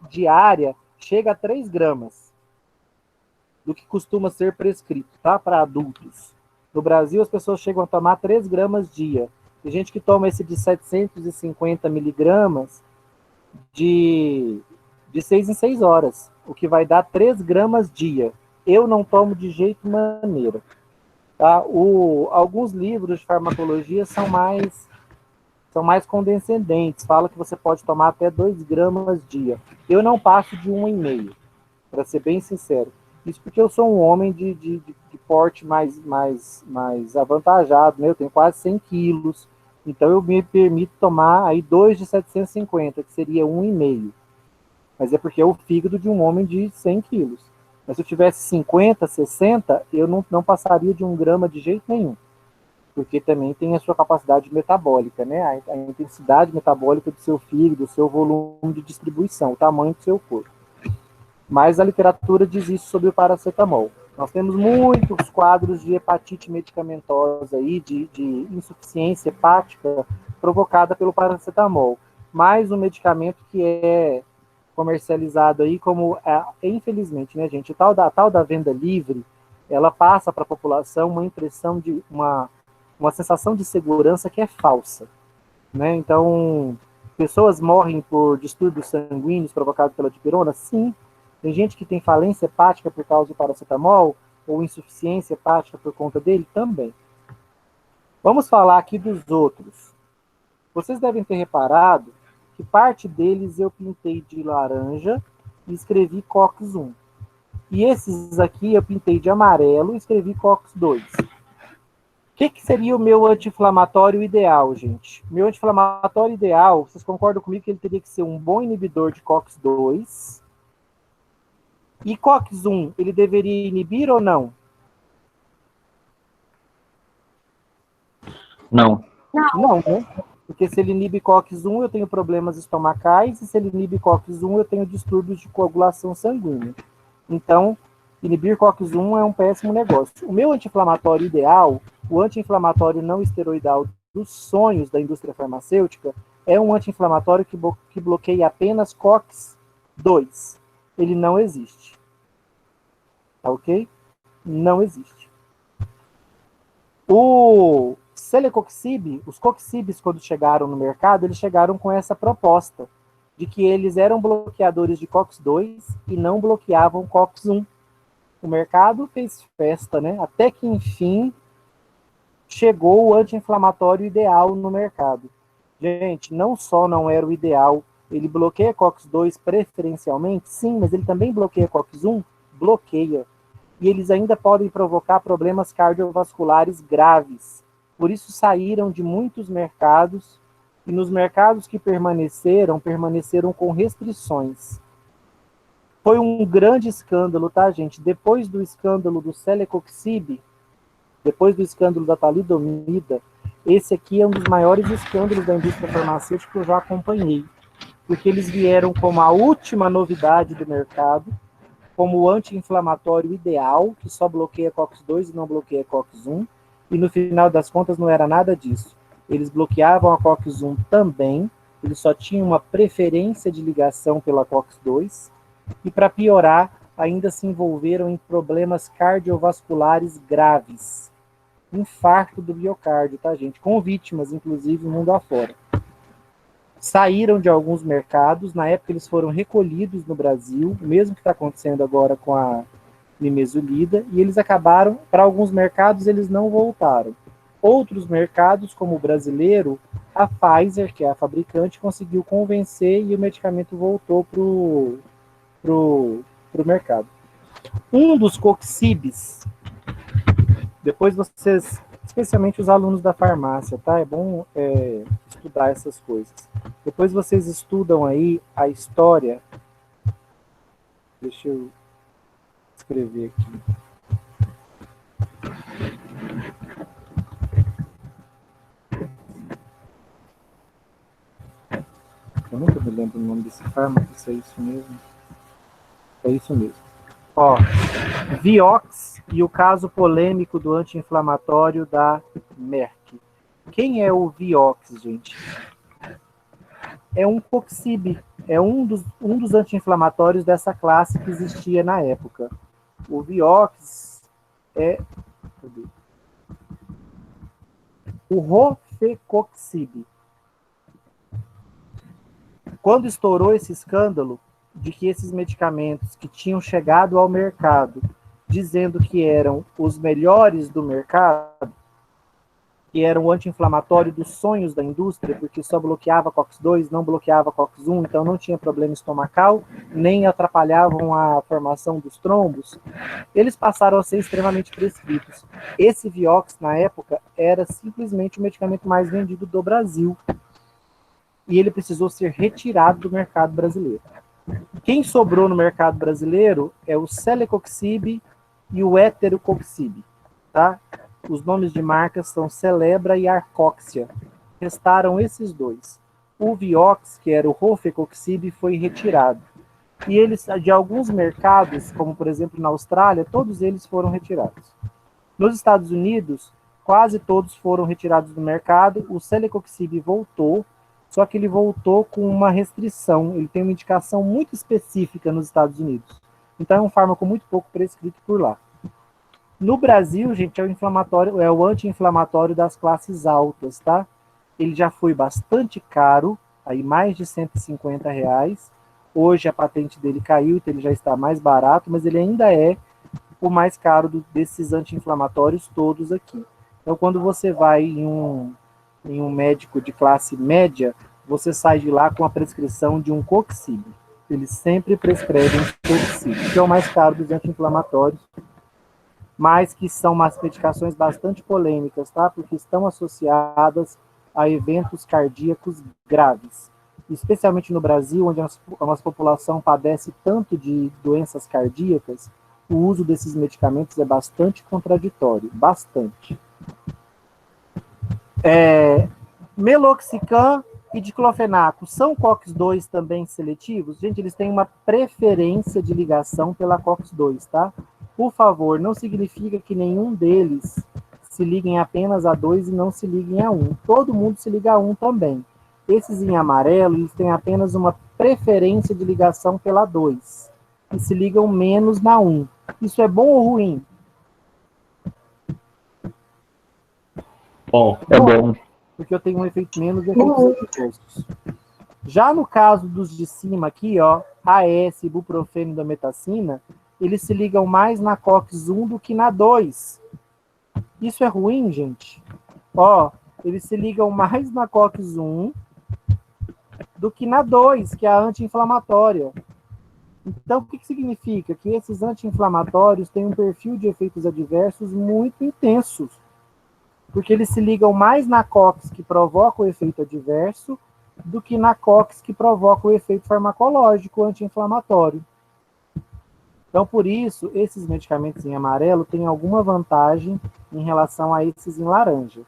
diária chega a 3 gramas do que costuma ser prescrito, tá? Para adultos. No Brasil, as pessoas chegam a tomar 3 gramas dia. Tem gente que toma esse de 750 miligramas de 6 em 6 horas, o que vai dar 3 gramas dia. Eu não tomo de jeito maneira. Tá? Alguns livros de farmacologia são mais condescendentes, fala que você pode tomar até 2 gramas dia. Eu não passo de 1,5, para ser bem sincero. Isso porque eu sou um homem de porte mais avantajado, né? Eu tenho quase 100 quilos, então eu me permito tomar aí 2 de 750, que seria 1,5. Mas é porque é o fígado de um homem de 100 quilos. Mas se eu tivesse 50, 60, eu não passaria de 1 grama de jeito nenhum. Porque também tem a sua capacidade metabólica, né? A intensidade metabólica do seu fígado, o seu volume de distribuição, o tamanho do seu corpo. Mas a literatura diz isso sobre o paracetamol. Nós temos muitos quadros de hepatite medicamentosa aí, de insuficiência hepática provocada pelo paracetamol. Mais um medicamento que é comercializado aí como, infelizmente, né, gente, a tal da venda livre, ela passa para a população uma impressão de uma sensação de segurança que é falsa, né? Então, pessoas morrem por distúrbios sanguíneos provocados pela dipirona? Sim. Tem gente que tem falência hepática por causa do paracetamol, ou insuficiência hepática por conta dele? Também. Vamos falar aqui dos outros. Vocês devem ter reparado que parte deles eu pintei de laranja e escrevi COX-1. E esses aqui eu pintei de amarelo e escrevi COX-2. O que seria o meu anti-inflamatório ideal, gente? Meu anti-inflamatório ideal, vocês concordam comigo que ele teria que ser um bom inibidor de COX-2? E COX-1, ele deveria inibir ou não? Não. Não, né? Porque se ele inibe COX-1, eu tenho problemas estomacais, e se ele inibe COX-1, eu tenho distúrbios de coagulação sanguínea. Então, inibir COX-1 é um péssimo negócio. O meu anti-inflamatório ideal, o anti-inflamatório não esteroidal dos sonhos da indústria farmacêutica, é um anti-inflamatório que bloqueia apenas COX-2. Ele não existe. Tá ok? Não existe. O Celecoxib, os Coxibs, quando chegaram no mercado, eles chegaram com essa proposta de que eles eram bloqueadores de COX-2 e não bloqueavam COX-1. O mercado fez festa, né? Até que, enfim, chegou o anti-inflamatório ideal no mercado. Gente, não só não era o ideal, ele bloqueia COX-2 preferencialmente, sim, mas ele também bloqueia COX-1? Bloqueia. E eles ainda podem provocar problemas cardiovasculares graves. Por isso saíram de muitos mercados, e nos mercados que permaneceram com restrições. Foi um grande escândalo, tá, gente? Depois do escândalo do Celecoxib, depois do escândalo da talidomida, Esse aqui é um dos maiores escândalos da indústria farmacêutica que eu já acompanhei, porque eles vieram como a última novidade do mercado, como o anti-inflamatório ideal, que só bloqueia COX-2 e não bloqueia COX-1, e no final das contas não era nada disso. Eles bloqueavam a COX-1 também, eles só tinham uma preferência de ligação pela COX-2, e para piorar, ainda se envolveram em problemas cardiovasculares graves. Infarto do miocárdio, tá, gente? Com vítimas, inclusive, mundo afora. Saíram de alguns mercados, na época eles foram recolhidos no Brasil, o mesmo que está acontecendo agora com a nimesulida, e eles acabaram, para alguns mercados, eles não voltaram. Outros mercados, como o brasileiro, a Pfizer, que é a fabricante, conseguiu convencer e o medicamento voltou pro mercado. Um dos coxibes, depois vocês, especialmente os alunos da farmácia, tá? É bom estudar essas coisas. Depois vocês estudam aí a história. Deixa eu escrever aqui. Eu nunca me lembro o nome desse fármaco, se é isso mesmo. É isso mesmo. Ó, Vioxx e o caso polêmico do anti-inflamatório da Merck. Quem é o Vioxx, gente? É um coxib, é um dos anti-inflamatórios dessa classe que existia na época. O Vioxx é o rofecoxib. Quando estourou esse escândalo de que esses medicamentos que tinham chegado ao mercado dizendo que eram os melhores do mercado, que eram o anti-inflamatório dos sonhos da indústria, porque só bloqueava COX-2, não bloqueava COX-1, então não tinha problema estomacal, nem atrapalhavam a formação dos trombos, eles passaram a ser extremamente prescritos. Esse Vioxx, na época, era simplesmente o medicamento mais vendido do Brasil. E ele precisou ser retirado do mercado brasileiro. Quem sobrou no mercado brasileiro é o Celecoxib e o Heterocoxib, tá? Os nomes de marcas são Celebra e Arcoxia. Restaram esses dois. O Vioxx, que era o rofecoxib, foi retirado. E eles, de alguns mercados, como por exemplo na Austrália, todos eles foram retirados. Nos Estados Unidos, quase todos foram retirados do mercado. O Celecoxib voltou, só que ele voltou com uma restrição. Ele tem uma indicação muito específica nos Estados Unidos. Então é um fármaco muito pouco prescrito por lá. No Brasil, gente, é o anti-inflamatório das classes altas, tá? Ele já foi bastante caro, aí mais de R$150. Hoje a patente dele caiu, então ele já está mais barato, mas ele ainda é o mais caro desses anti-inflamatórios todos aqui. Então quando você vai em um médico de classe média, você sai de lá com a prescrição de um coxib. Eles sempre prescrevem coxib, que é o mais caro dos anti-inflamatórios, mas que são umas medicações bastante polêmicas, tá? Porque estão associadas a eventos cardíacos graves. Especialmente no Brasil, onde a nossa população padece tanto de doenças cardíacas, o uso desses medicamentos é bastante contraditório, bastante. Meloxicam e diclofenaco são COX-2 também seletivos? Gente, eles têm uma preferência de ligação pela COX-2, tá? Por favor, não significa que nenhum deles se liguem apenas a 2 e não se liguem a 1. Todo mundo se liga a 1 também. Esses em amarelo, eles têm apenas uma preferência de ligação pela 2 e se ligam menos na 1. Isso é bom ou ruim? Bom, é bom. Porque eu tenho um efeito menos e efeitos opostos. Já no caso dos de cima aqui, ó, AS, ibuprofeno e dometacina, eles se ligam mais na COX-1 do que na 2. Isso é ruim, gente? Ó, eles se ligam mais na COX-1 do que na 2, que é a anti-inflamatória. Então, o que significa? Que esses anti-inflamatórios têm um perfil de efeitos adversos muito intensos, porque eles se ligam mais na COX que provoca o efeito adverso do que na COX que provoca o efeito farmacológico anti-inflamatório. Então, por isso, esses medicamentos em amarelo têm alguma vantagem em relação a esses em laranja.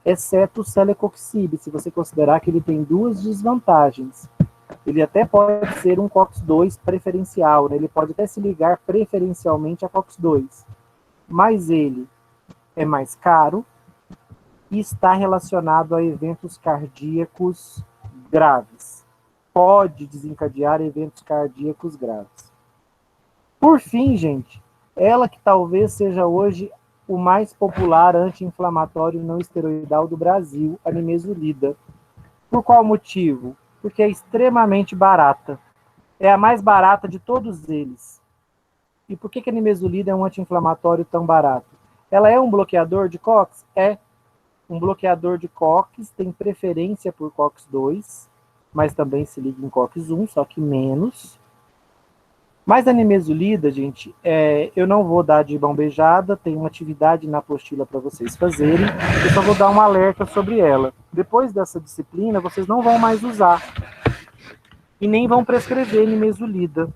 exceto o celecoxib, se você considerar que ele tem duas desvantagens. Ele até pode ser um COX-2 preferencial, né? Ele pode até se ligar preferencialmente a COX-2, mas ele é mais caro e está relacionado a eventos cardíacos graves. Pode desencadear eventos cardíacos graves. Por fim, gente, ela que talvez seja hoje o mais popular anti-inflamatório não esteroidal do Brasil, a nimesulida. Por qual motivo? Porque é extremamente barata. É a mais barata de todos eles. E por que a nimesulida é um anti-inflamatório tão barato? Ela é um bloqueador de COX? É. Um bloqueador de COX tem preferência por COX-2, mas também se liga em COX-1, só que menos. Mas a nimesulida, gente, eu não vou dar de mão beijada, tem uma atividade na apostila para vocês fazerem, eu só vou dar um alerta sobre ela. Depois dessa disciplina, vocês não vão mais usar e nem vão prescrever nimesulida.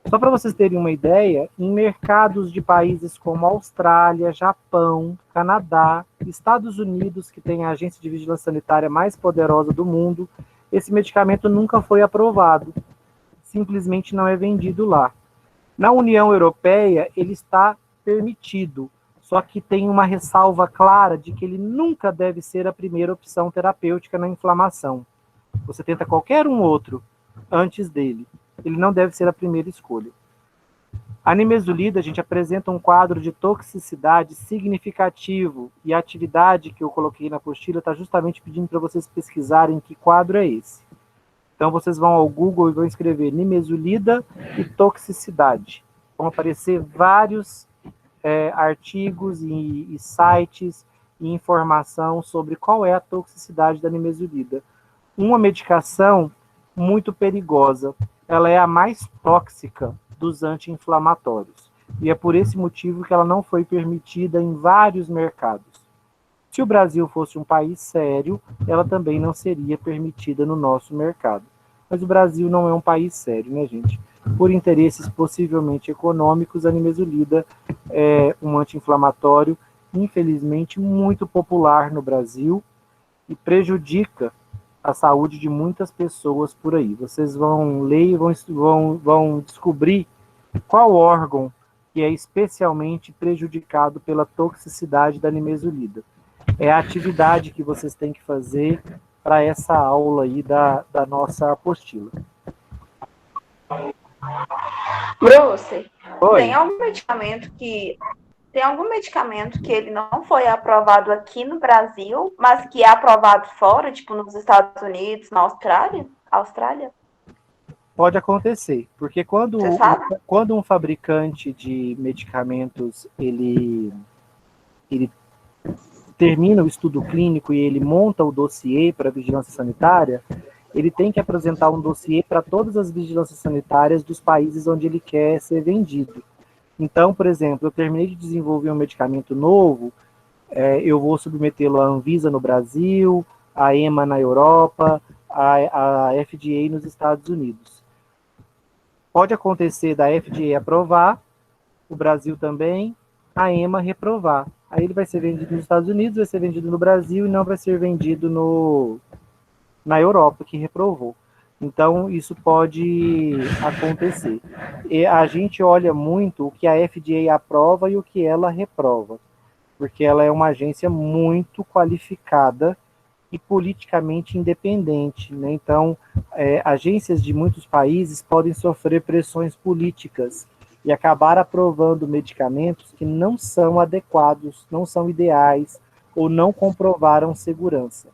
Só para vocês terem uma ideia, em mercados de países como Austrália, Japão, Canadá, Estados Unidos, que tem a agência de vigilância sanitária mais poderosa do mundo, esse medicamento nunca foi aprovado. Simplesmente não é vendido lá. Na União Europeia, ele está permitido, só que tem uma ressalva clara de que ele nunca deve ser a primeira opção terapêutica na inflamação. Você tenta qualquer um outro antes dele. Ele não deve ser a primeira escolha. A nimesulida, a gente apresenta um quadro de toxicidade significativo, e a atividade que eu coloquei na apostila está justamente pedindo para vocês pesquisarem que quadro é esse. Então, vocês vão ao Google e vão escrever nimesulida e toxicidade. Vão aparecer vários artigos e sites e informação sobre qual é a toxicidade da nimesulida. Uma medicação muito perigosa. Ela é a mais tóxica dos anti-inflamatórios. E é por esse motivo que ela não foi permitida em vários mercados. Se o Brasil fosse um país sério, ela também não seria permitida no nosso mercado. Mas o Brasil não é um país sério, né, gente? Por interesses possivelmente econômicos, a nimesulida é um anti-inflamatório, infelizmente, muito popular no Brasil e prejudica a saúde de muitas pessoas por aí. Vocês vão ler e vão descobrir qual órgão que é especialmente prejudicado pela toxicidade da nimesulida. É a atividade que vocês têm que fazer para essa aula aí da nossa apostila. Bruce, Oi. tem algum medicamento que ele não foi aprovado aqui no Brasil, mas que é aprovado fora, tipo nos Estados Unidos, na Austrália? Pode acontecer, porque quando um fabricante de medicamentos ele termina o estudo clínico e ele monta o dossiê para a vigilância sanitária, ele tem que apresentar um dossiê para todas as vigilâncias sanitárias dos países onde ele quer ser vendido. Então, por exemplo, eu terminei de desenvolver um medicamento novo, eu vou submetê-lo à Anvisa no Brasil, à EMA na Europa, à FDA nos Estados Unidos. Pode acontecer da FDA aprovar, o Brasil também, a EMA reprovar. Aí ele vai ser vendido nos Estados Unidos, vai ser vendido no Brasil e não vai ser vendido na Europa, que reprovou. Então, isso pode acontecer. E a gente olha muito o que a FDA aprova e o que ela reprova, porque ela é uma agência muito qualificada e politicamente independente, né? Então, agências de muitos países podem sofrer pressões políticas e acabar aprovando medicamentos que não são adequados, não são ideais ou não comprovaram segurança.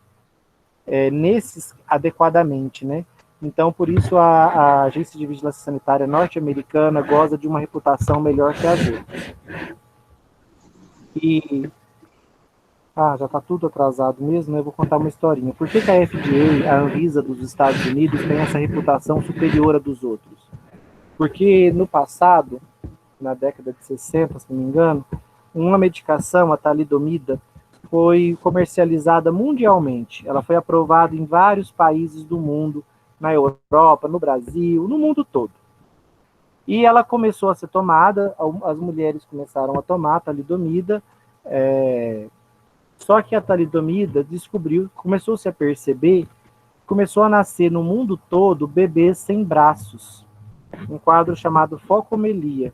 Nesses adequadamente, né? Então, por isso, a Agência de Vigilância Sanitária norte-americana goza de uma reputação melhor que as outras. E... já está tudo atrasado mesmo, né? Eu vou contar uma historinha. Por que a FDA, a Anvisa dos Estados Unidos, tem essa reputação superior à dos outros? Porque no passado, na década de 60, se não me engano, uma medicação, a talidomida, foi comercializada mundialmente. Ela foi aprovada em vários países do mundo, na Europa, no Brasil, no mundo todo. E ela começou a ser tomada, as mulheres começaram a tomar a talidomida, Só que a talidomida começou-se a perceber, começou a nascer no mundo todo bebês sem braços. Um quadro chamado focomelia.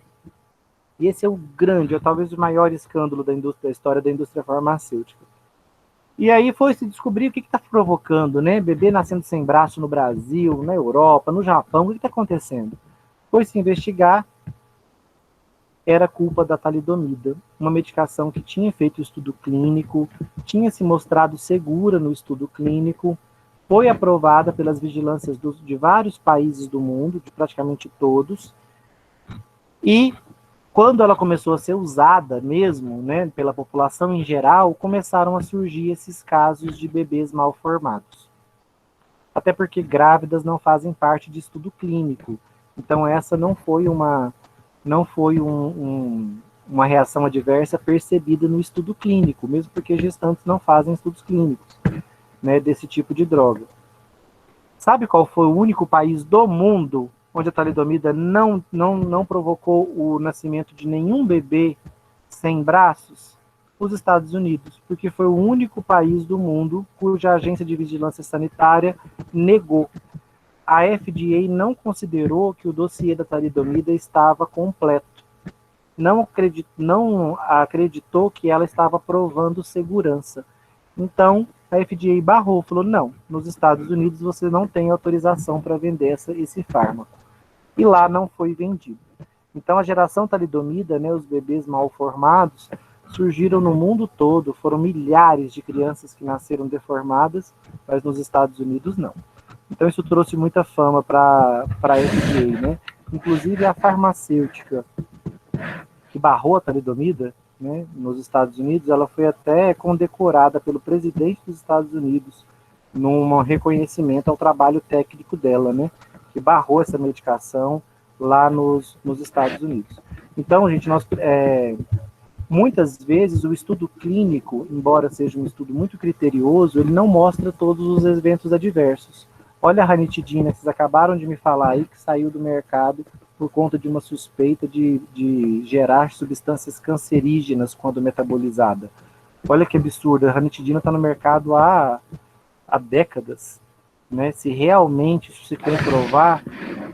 E esse é o grande, ou talvez o maior escândalo da história da indústria farmacêutica. E aí foi se descobrir o que está provocando, né? Bebê nascendo sem braço no Brasil, na Europa, no Japão, o que está acontecendo? Foi se investigar, era culpa da talidomida, uma medicação que tinha feito estudo clínico, tinha se mostrado segura no estudo clínico, foi aprovada pelas vigilâncias de vários países do mundo, de praticamente todos, e quando ela começou a ser usada mesmo, né, pela população em geral, começaram a surgir esses casos de bebês mal formados. Até porque grávidas não fazem parte de estudo clínico. Então essa não foi uma reação adversa percebida no estudo clínico, mesmo porque gestantes não fazem estudos clínicos, né, desse tipo de droga. Sabe qual foi o único país do mundo onde a talidomida não provocou o nascimento de nenhum bebê sem braços? Os Estados Unidos, porque foi o único país do mundo cuja agência de vigilância sanitária negou. A FDA não considerou que o dossiê da talidomida estava completo. Não acreditou que ela estava provando segurança. Então, a FDA barrou, falou, não, nos Estados Unidos você não tem autorização para vender esse fármaco. E lá não foi vendido. Então, a geração talidomida, né, os bebês mal formados, surgiram no mundo todo, foram milhares de crianças que nasceram deformadas, mas nos Estados Unidos não. Então, isso trouxe muita fama para a FDA, né? Inclusive, a farmacêutica que barrou a talidomida, né, nos Estados Unidos, ela foi até condecorada pelo presidente dos Estados Unidos num reconhecimento ao trabalho técnico dela, né, que barrou essa medicação lá nos Estados Unidos. Então, gente, muitas vezes o estudo clínico, embora seja um estudo muito criterioso, ele não mostra todos os eventos adversos. Olha a ranitidina que vocês acabaram de me falar aí, que saiu do mercado por conta de uma suspeita de gerar substâncias cancerígenas quando metabolizada. Olha que absurdo, a ranitidina está no mercado há décadas. Né? Se realmente isso se comprovar,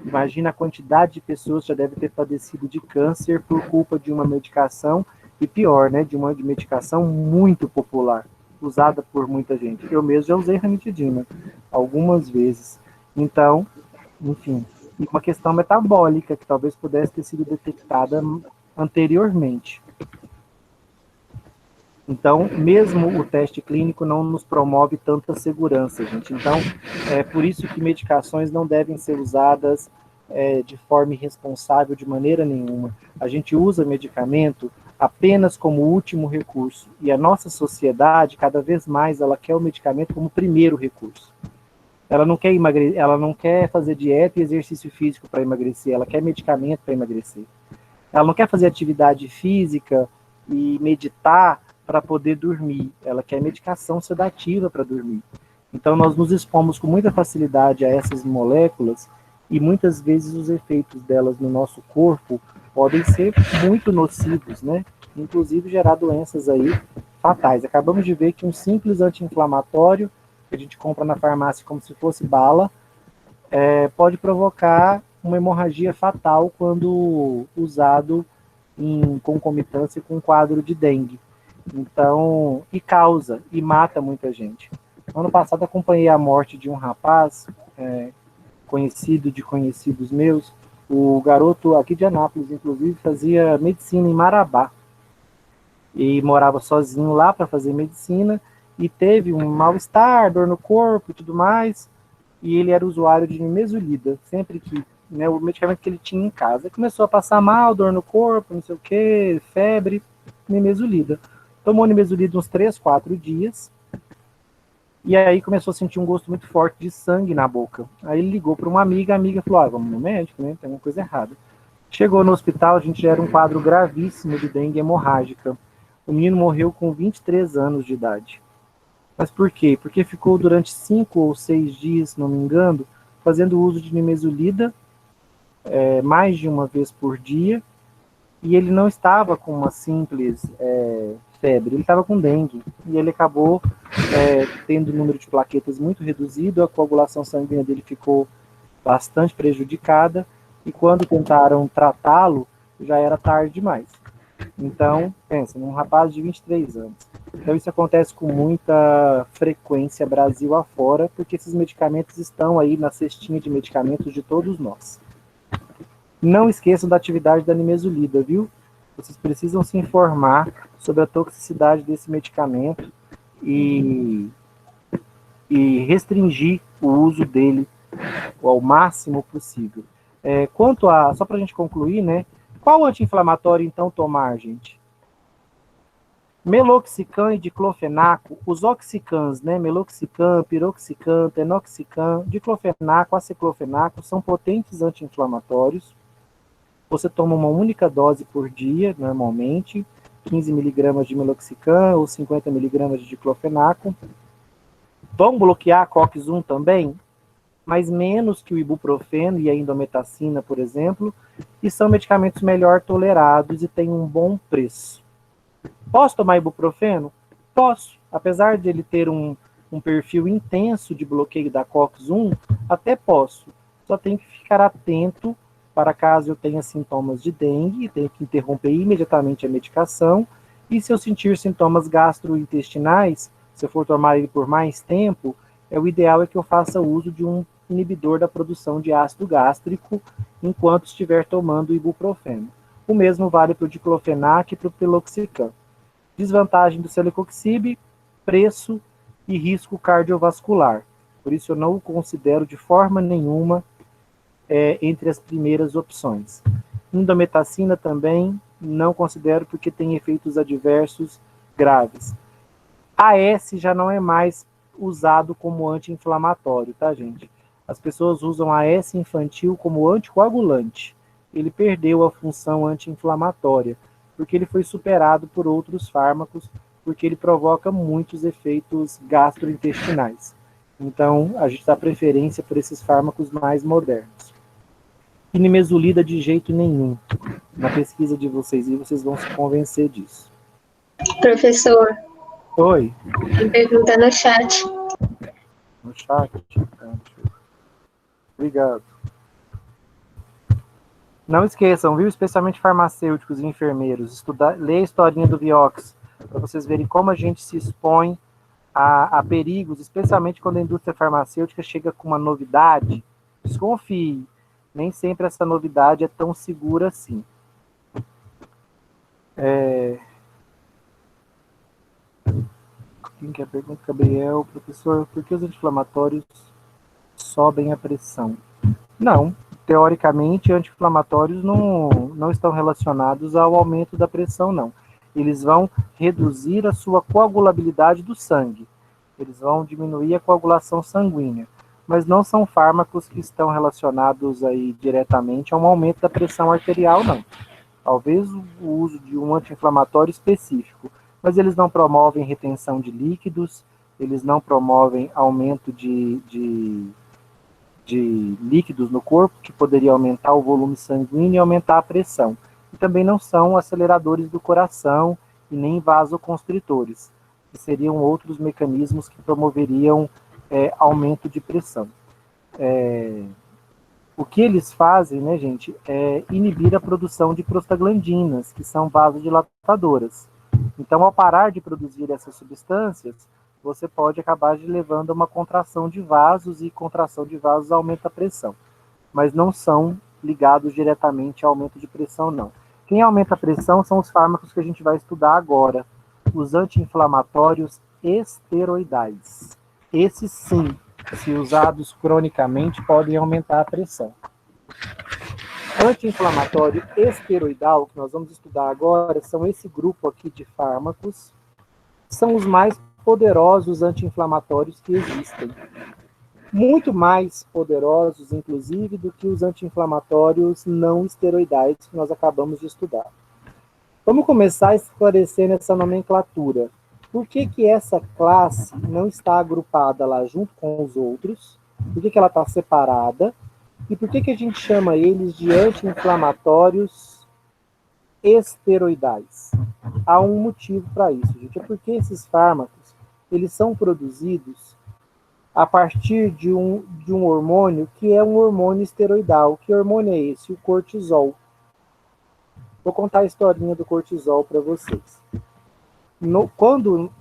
imagina a quantidade de pessoas que já devem ter padecido de câncer por culpa de uma medicação, e pior, né, de uma medicação muito popular, usada por muita gente. Eu mesmo já usei ranitidina algumas vezes. Então, enfim, e uma questão metabólica que talvez pudesse ter sido detectada anteriormente. Então, mesmo o teste clínico não nos promove tanta segurança, gente. Então, é por isso que medicações não devem ser usadas de forma irresponsável de maneira nenhuma. A gente usa medicamento apenas como último recurso. E a nossa sociedade, cada vez mais, ela quer o medicamento como primeiro recurso. Ela não quer ela não quer fazer dieta e exercício físico para emagrecer, ela quer medicamento para emagrecer. Ela não quer fazer atividade física e meditar para poder dormir, ela quer medicação sedativa para dormir. Então nós nos expomos com muita facilidade a essas moléculas e muitas vezes os efeitos delas no nosso corpo podem ser muito nocivos, né? Inclusive gerar doenças aí fatais. Acabamos de ver que um simples anti-inflamatório que a gente compra na farmácia como se fosse bala, pode provocar uma hemorragia fatal quando usado em concomitância com um quadro de dengue. Então, e mata muita gente. Ano passado acompanhei a morte de um rapaz, conhecido de conhecidos meus. O garoto aqui de Anápolis, inclusive, fazia medicina em Marabá. E morava sozinho lá para fazer medicina, e teve um mal-estar, dor no corpo e tudo mais, e ele era usuário de nimesulida, sempre que, né, o medicamento que ele tinha em casa. Começou a passar mal, dor no corpo, não sei o que, febre, nimesulida. Tomou nimesulida uns 3, 4 dias, e aí começou a sentir um gosto muito forte de sangue na boca. Aí ele ligou para uma amiga, a amiga falou, vamos no médico, né, tem alguma coisa errada. Chegou no hospital, a gente já era um quadro gravíssimo de dengue hemorrágica. O menino morreu com 23 anos de idade. Mas por quê? Porque ficou durante 5 ou 6 dias, se não me engano, fazendo uso de nimesulida mais de uma vez por dia, e ele não estava com uma simples febre, ele estava com dengue, e ele acabou tendo o número de plaquetas muito reduzido, a coagulação sanguínea dele ficou bastante prejudicada, e quando tentaram tratá-lo, já era tarde demais. Então, pensa, num rapaz de 23 anos. Então, isso acontece com muita frequência Brasil afora, porque esses medicamentos estão aí na cestinha de medicamentos de todos nós. Não esqueçam da atividade da nimesulida, viu? Vocês precisam se informar sobre a toxicidade desse medicamento e restringir o uso dele ao máximo possível. Quanto a, só para a gente concluir, né? Qual anti-inflamatório, então, tomar, gente? Meloxicam e diclofenaco, os oxicans, né? Meloxicam, piroxicam, tenoxicam, diclofenaco, aciclofenaco, são potentes anti-inflamatórios. Você toma uma única dose por dia, normalmente, 15 mg de meloxicam ou 50 mg de diclofenaco. Vão bloquear a COX-1 também, mas menos que o ibuprofeno e a indometacina, por exemplo, e são medicamentos melhor tolerados e têm um bom preço. Posso tomar ibuprofeno? Posso. Apesar de ele ter um perfil intenso de bloqueio da COX-1, até posso. Só tenho que ficar atento para caso eu tenha sintomas de dengue, tenho que interromper imediatamente a medicação, e se eu sentir sintomas gastrointestinais, se eu for tomar ele por mais tempo, o ideal é que eu faça uso de um inibidor da produção de ácido gástrico enquanto estiver tomando o ibuprofeno. O mesmo vale para o diclofenac e para o piloxicam. Desvantagem do celecoxib, preço e risco cardiovascular. Por isso eu não o considero de forma nenhuma entre as primeiras opções. Indometacina também não considero porque tem efeitos adversos graves. AS já não é mais usado como anti-inflamatório, tá, gente? As pessoas usam AS infantil como anticoagulante. Ele perdeu a função anti-inflamatória, porque ele foi superado por outros fármacos, porque ele provoca muitos efeitos gastrointestinais. Então, a gente dá preferência por esses fármacos mais modernos. E nimesulida de jeito nenhum. Na pesquisa de vocês, e vocês vão se convencer disso. Professor. Oi. Tem pergunta no chat. No chat? Obrigado. Não esqueçam, viu? Especialmente farmacêuticos e enfermeiros, ler a historinha do Vioxx, para vocês verem como a gente se expõe a perigos, especialmente quando a indústria farmacêutica chega com uma novidade. Desconfie, nem sempre essa novidade é tão segura assim. Quem quer perguntar? Gabriel, professor, por que os anti-inflamatórios sobem a pressão? Não, teoricamente, anti-inflamatórios não estão relacionados ao aumento da pressão, não. Eles vão reduzir a sua coagulabilidade do sangue. Eles vão diminuir a coagulação sanguínea. Mas não são fármacos que estão relacionados aí diretamente a um aumento da pressão arterial, não. Talvez o uso de um anti-inflamatório específico, mas eles não promovem retenção de líquidos, eles não promovem aumento de líquidos no corpo, que poderia aumentar o volume sanguíneo e aumentar a pressão. E também não são aceleradores do coração e nem vasoconstritores, que seriam outros mecanismos que promoveriam aumento de pressão. O que eles fazem, né, gente, é inibir a produção de prostaglandinas, que são vasodilatadoras. Então, ao parar de produzir essas substâncias, você pode acabar levando a uma contração de vasos, e contração de vasos aumenta a pressão. Mas não são ligados diretamente ao aumento de pressão, não. Quem aumenta a pressão são os fármacos que a gente vai estudar agora, os anti-inflamatórios esteroidais. Esses sim, se usados cronicamente, podem aumentar a pressão. Anti-inflamatório esteroidal, que nós vamos estudar agora, são esse grupo aqui de fármacos, são os mais poderosos anti-inflamatórios que existem. Muito mais poderosos, inclusive, do que os anti-inflamatórios não esteroidais que nós acabamos de estudar. Vamos começar esclarecendo essa nomenclatura. Por que essa classe não está agrupada lá junto com os outros? Por que ela está separada? E por que a gente chama eles de anti-inflamatórios esteroidais. Há um motivo para isso, gente. É porque esses fármacos, eles são produzidos a partir de um hormônio que é um hormônio esteroidal. Que hormônio é esse? O cortisol. Vou contar a historinha do cortisol para vocês. Quando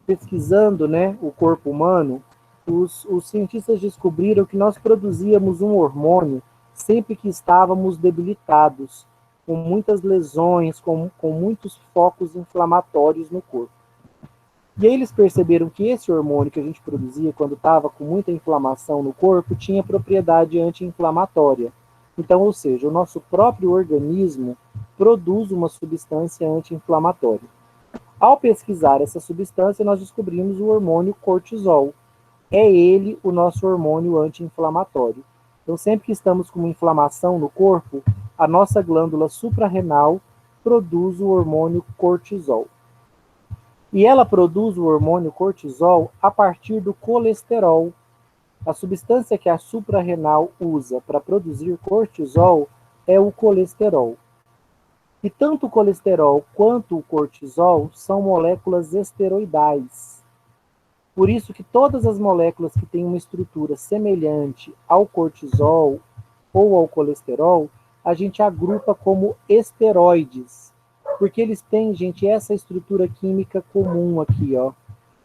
pesquisando, né, o corpo humano, os cientistas descobriram que nós produzíamos um hormônio sempre que estávamos debilitados, com muitas lesões, com muitos focos inflamatórios no corpo. E aí eles perceberam que esse hormônio que a gente produzia quando estava com muita inflamação no corpo tinha propriedade anti-inflamatória. Então, ou seja, o nosso próprio organismo produz uma substância anti-inflamatória. Ao pesquisar essa substância, nós descobrimos o hormônio cortisol. É ele o nosso hormônio anti-inflamatório. Então, sempre que estamos com uma inflamação no corpo, a nossa glândula suprarrenal produz o hormônio cortisol. E ela produz o hormônio cortisol a partir do colesterol. A substância que a suprarrenal usa para produzir cortisol é o colesterol. E tanto o colesterol quanto o cortisol são moléculas esteroidais. Por isso que todas as moléculas que têm uma estrutura semelhante ao cortisol ou ao colesterol, a gente agrupa como esteroides. Porque eles têm, gente, essa estrutura química comum aqui, ó.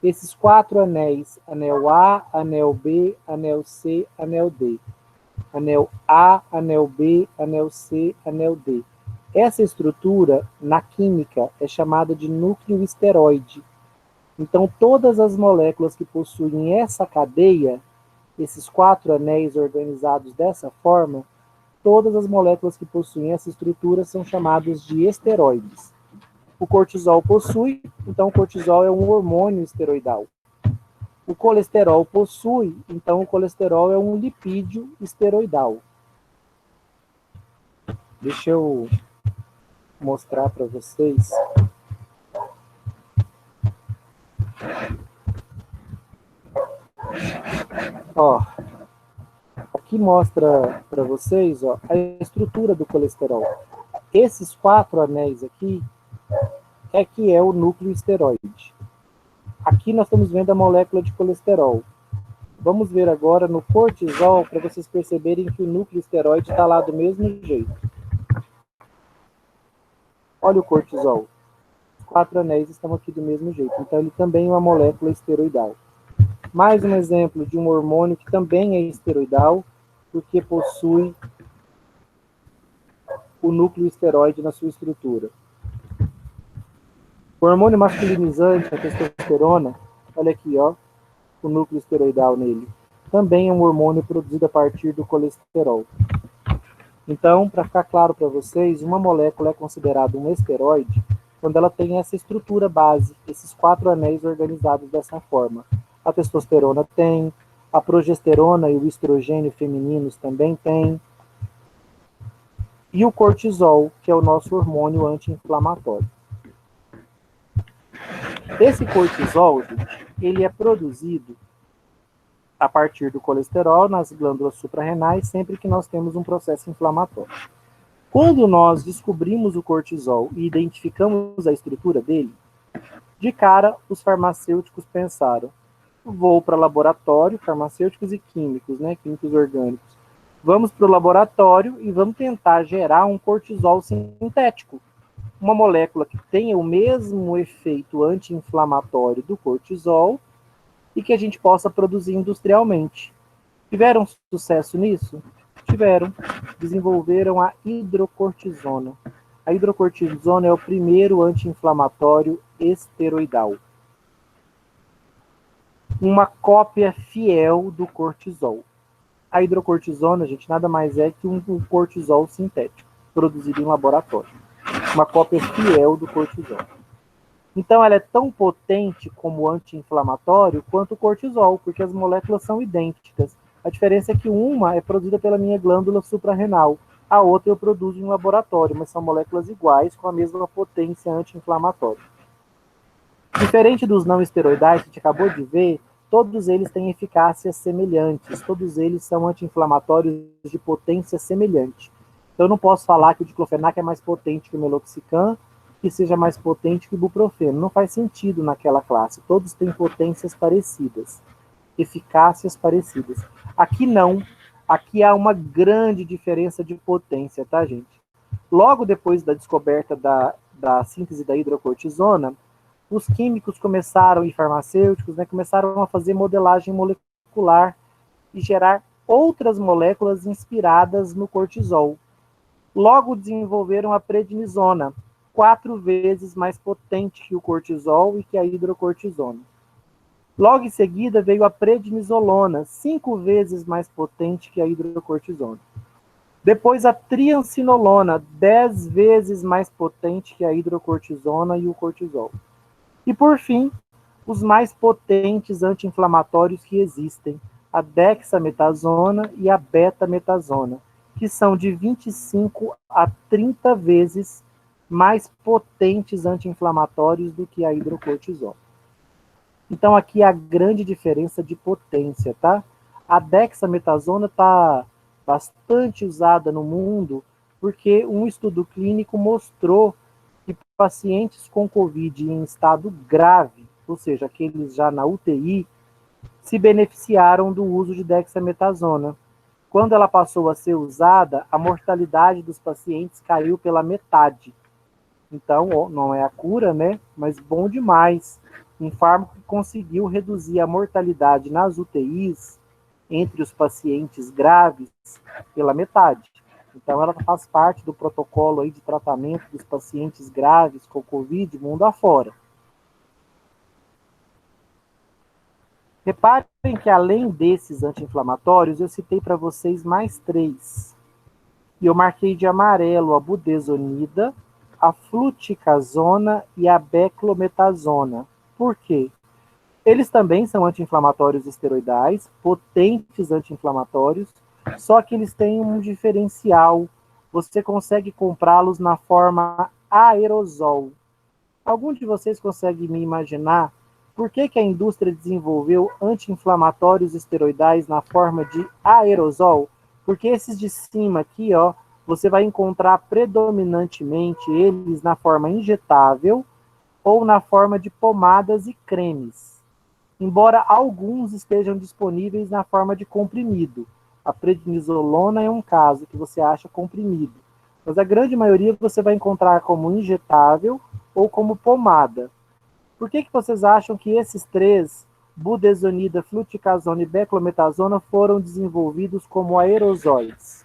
Esses 4 anéis, anel A, anel B, anel C, anel D. Anel A, anel B, anel C, anel D. Essa estrutura, na química, é chamada de núcleo esteroide. Então, todas as moléculas que possuem essa cadeia, esses 4 anéis organizados dessa forma, todas as moléculas que possuem essa estrutura são chamadas de esteroides. O cortisol possui, então o cortisol é um hormônio esteroidal. O colesterol possui, então o colesterol é um lipídio esteroidal. Deixa eu mostrar para vocês. Ó, aqui mostra para vocês, ó, a estrutura do colesterol. Esses 4 anéis aqui é que é o núcleo esteroide. Aqui nós estamos vendo a molécula de colesterol. Vamos ver agora no cortisol para vocês perceberem que o núcleo esteroide está lá do mesmo jeito. Olha o cortisol. Os 4 anéis estão aqui do mesmo jeito. Então ele também é uma molécula esteroidal. Mais um exemplo de um hormônio que também é esteroidal, porque possui o núcleo esteroide na sua estrutura. O hormônio masculinizante, a testosterona, olha aqui, ó, o núcleo esteroidal nele. Também é um hormônio produzido a partir do colesterol. Então, para ficar claro para vocês, uma molécula é considerada um esteroide quando ela tem essa estrutura base, esses 4 anéis organizados dessa forma. A testosterona tem, a progesterona e o estrogênio femininos também tem, e o cortisol, que é o nosso hormônio anti-inflamatório. Esse cortisol, gente, ele é produzido a partir do colesterol nas glândulas suprarrenais sempre que nós temos um processo inflamatório. Quando nós descobrimos o cortisol e identificamos a estrutura dele, de cara os farmacêuticos pensaram: vou para o laboratório, farmacêuticos e químicos, né, químicos orgânicos. Vamos para o laboratório e vamos tentar gerar um cortisol sintético. Uma molécula que tenha o mesmo efeito anti-inflamatório do cortisol e que a gente possa produzir industrialmente. Tiveram sucesso nisso? Tiveram. Desenvolveram a hidrocortisona. A hidrocortisona é o primeiro anti-inflamatório esteroidal. Uma cópia fiel do cortisol. A hidrocortisona, gente, nada mais é que um cortisol sintético, produzido em laboratório. Uma cópia fiel do cortisol. Então, ela é tão potente como anti-inflamatório quanto o cortisol, porque as moléculas são idênticas. A diferença é que uma é produzida pela minha glândula suprarrenal, a outra eu produzo em laboratório, mas são moléculas iguais com a mesma potência anti-inflamatória. Diferente dos não esteroidais que a gente acabou de ver, todos eles têm eficácias semelhantes, todos eles são anti-inflamatórios de potência semelhante. Então, eu não posso falar que o diclofenac é mais potente que o meloxicam, que seja mais potente que o ibuprofeno. Não faz sentido naquela classe. Todos têm potências parecidas, eficácias parecidas. Aqui não. Aqui há uma grande diferença de potência, tá, gente? Logo depois da descoberta da síntese da hidrocortisona, os químicos começaram, e farmacêuticos, né, começaram a fazer modelagem molecular e gerar outras moléculas inspiradas no cortisol. Logo desenvolveram a prednisona, 4 vezes mais potente que o cortisol e que a hidrocortisona. Logo em seguida veio a prednisolona, 5 vezes mais potente que a hidrocortisona. Depois a triancinolona, 10 vezes mais potente que a hidrocortisona e o cortisol. E por fim, os mais potentes anti-inflamatórios que existem, a dexametasona e a betametasona, que são de 25 a 30 vezes mais potentes anti-inflamatórios do que a hidrocortisona. Então aqui a grande diferença de potência, tá? A dexametasona está bastante usada no mundo porque um estudo clínico mostrou que pacientes com COVID em estado grave, ou seja, aqueles já na UTI, se beneficiaram do uso de dexametasona. Quando ela passou a ser usada, a mortalidade dos pacientes caiu pela metade. Então, não é a cura, né? Mas bom demais. Um fármaco que conseguiu reduzir a mortalidade nas UTIs entre os pacientes graves pela metade. Então, ela faz parte do protocolo aí de tratamento dos pacientes graves com COVID mundo afora. Reparem que, além desses anti-inflamatórios, eu citei para vocês mais 3. E eu marquei de amarelo a budesonida, a fluticasona e a beclometasona. Por quê? Eles também são anti-inflamatórios esteroidais, potentes anti-inflamatórios, só que eles têm um diferencial. Você consegue comprá-los na forma aerosol. Algum de vocês consegue me imaginar por que a indústria desenvolveu anti-inflamatórios esteroidais na forma de aerosol? Porque esses de cima aqui, ó, você vai encontrar predominantemente eles na forma injetável ou na forma de pomadas e cremes. Embora alguns estejam disponíveis na forma de comprimido. A prednisolona é um caso que você acha comprimido. Mas a grande maioria você vai encontrar como injetável ou como pomada. Por que vocês acham que esses 3, budesonida, fluticasona e beclometasona, foram desenvolvidos como aerosóis?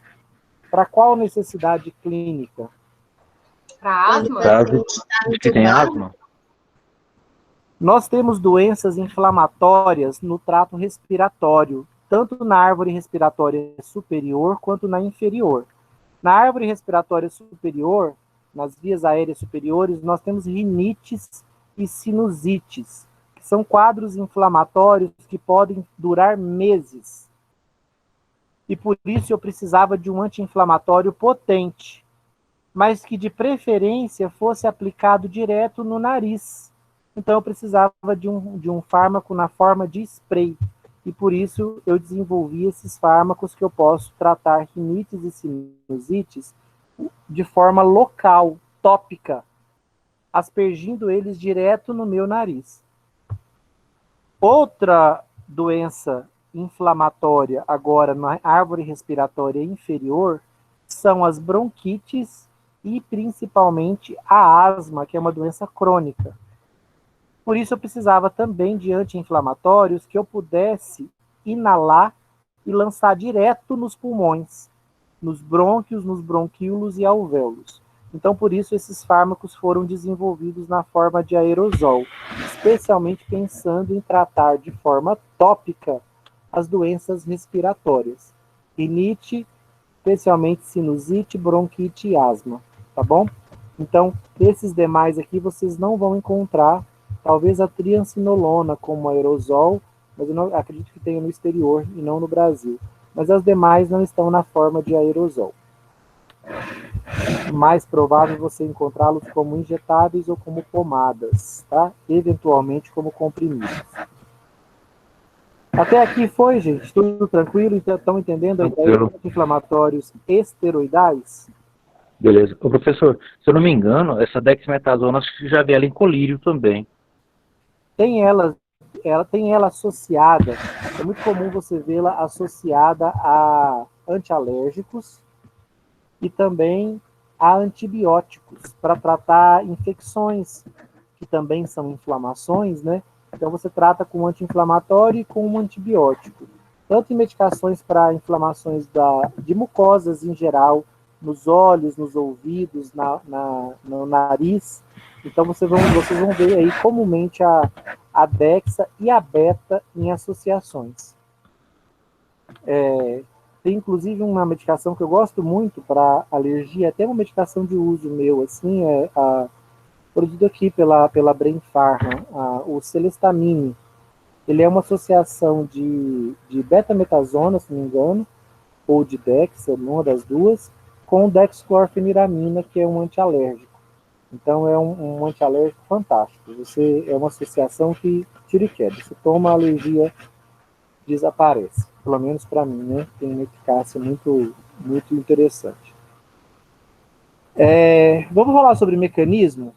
Para qual necessidade clínica? Para asma? Que tem asma? Nós temos doenças inflamatórias no trato respiratório, tanto na árvore respiratória superior quanto na inferior. Na árvore respiratória superior, nas vias aéreas superiores, nós temos rinites e sinusites, que são quadros inflamatórios que podem durar meses. E por isso eu precisava de um anti-inflamatório potente, mas que de preferência fosse aplicado direto no nariz. Então eu precisava de um fármaco na forma de spray. E por isso eu desenvolvi esses fármacos que eu posso tratar rinites e sinusites de forma local, tópica, aspergindo eles direto no meu nariz. Outra doença inflamatória agora na árvore respiratória inferior são as bronquites e principalmente a asma, que é uma doença crônica. Por isso eu precisava também de anti-inflamatórios que eu pudesse inalar e lançar direto nos pulmões, nos brônquios, nos bronquíolos e alvéolos. Então, por isso, esses fármacos foram desenvolvidos na forma de aerosol, especialmente pensando em tratar de forma tópica as doenças respiratórias. Rinite, especialmente sinusite, bronquite e asma, tá bom? Então, esses demais aqui vocês não vão encontrar, talvez a triancinolona como aerosol, mas eu não acredito que tenha no exterior e não no Brasil. Mas as demais não estão na forma de aerosol. Mais provável você encontrá-los como injetáveis ou como pomadas, tá? Eventualmente como comprimidos. Até aqui foi, gente? Tudo tranquilo? Estão entendendo a ideia de inflamatórios esteroidais? Beleza. Ô, professor, se eu não me engano, essa dexametasona, acho que já vi ela em colírio também. Ela tem ela associada, é muito comum você vê-la associada a antialérgicos e também a antibióticos para tratar infecções que também são inflamações, né? Então você trata com um anti-inflamatório e com um antibiótico, tanto em medicações para inflamações de mucosas em geral, nos olhos, nos ouvidos, no nariz. Então vocês vão ver aí comumente a Dexa e a Beta em associações. Tem inclusive uma medicação que eu gosto muito para alergia, até uma medicação de uso meu, assim, produzido aqui pela Brain Pharma, o Celestamine. Ele é uma associação de betametasona, se não me engano, ou de Dexa, uma das duas, com dexclorfeniramina, que é um antialérgico. Então é um antialérgico fantástico. É uma associação que tira e queda. Você toma, a alergia desaparece. Pelo menos para mim, né? Tem uma eficácia muito, muito interessante. Vamos falar sobre mecanismo.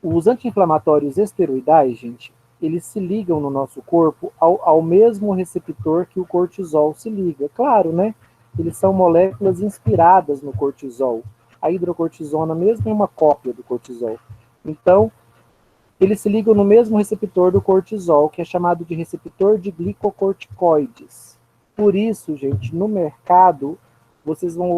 Os anti-inflamatórios esteroidais, gente, eles se ligam no nosso corpo ao mesmo receptor que o cortisol se liga. Claro, né? Eles são moléculas inspiradas no cortisol. A hidrocortisona mesmo é uma cópia do cortisol. Então, eles se ligam no mesmo receptor do cortisol, que é chamado de receptor de glicocorticoides. Por isso, gente, no mercado, vocês não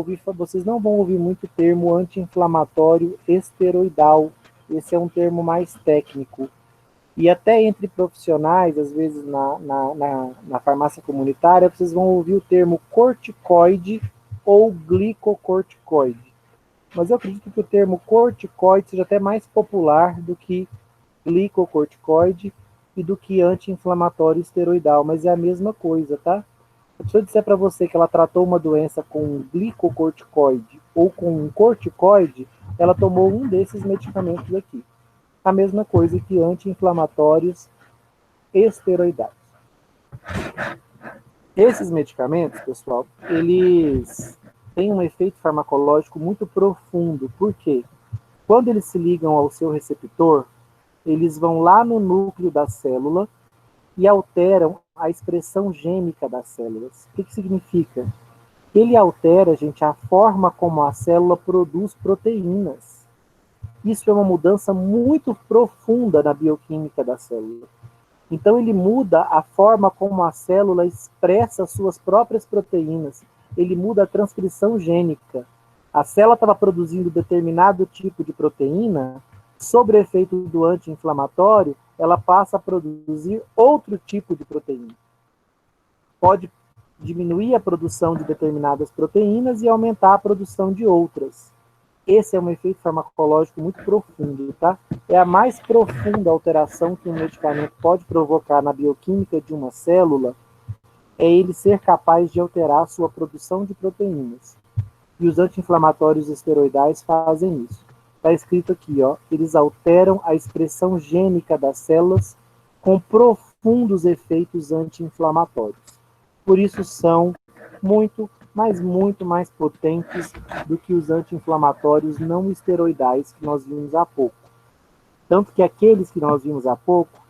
vão ouvir muito o termo anti-inflamatório esteroidal. Esse é um termo mais técnico. E até entre profissionais, às vezes na farmácia comunitária, vocês vão ouvir o termo corticoide ou glicocorticoide. Mas eu acredito que o termo corticoide seja até mais popular do que glicocorticoide e do que anti-inflamatório esteroidal, mas é a mesma coisa, tá? Se eu disser para você que ela tratou uma doença com um glicocorticoide ou com um corticoide, ela tomou um desses medicamentos aqui. A mesma coisa que anti-inflamatórios esteroidais. Esses medicamentos, pessoal, eles têm um efeito farmacológico muito profundo. Por quê? Quando eles se ligam ao seu receptor, eles vão lá no núcleo da célula e alteram a expressão gênica das células. O que significa? Ele altera, gente, a forma como a célula produz proteínas. Isso é uma mudança muito profunda na bioquímica da célula. Então ele muda a forma como a célula expressa suas próprias proteínas. Ele muda a transcrição gênica. A célula estava produzindo determinado tipo de proteína, sob o efeito do anti-inflamatório, ela passa a produzir outro tipo de proteína. Pode diminuir a produção de determinadas proteínas e aumentar a produção de outras. Esse é um efeito farmacológico muito profundo, tá? É a mais profunda alteração que um medicamento pode provocar na bioquímica de uma célula, é ele ser capaz de alterar a sua produção de proteínas. E os anti-inflamatórios esteroidais fazem isso. Está escrito aqui, ó, eles alteram a expressão gênica das células com profundos efeitos anti-inflamatórios. Por isso são muito, mas muito mais potentes do que os anti-inflamatórios não esteroidais que nós vimos há pouco. Tanto que aqueles que nós vimos há pouco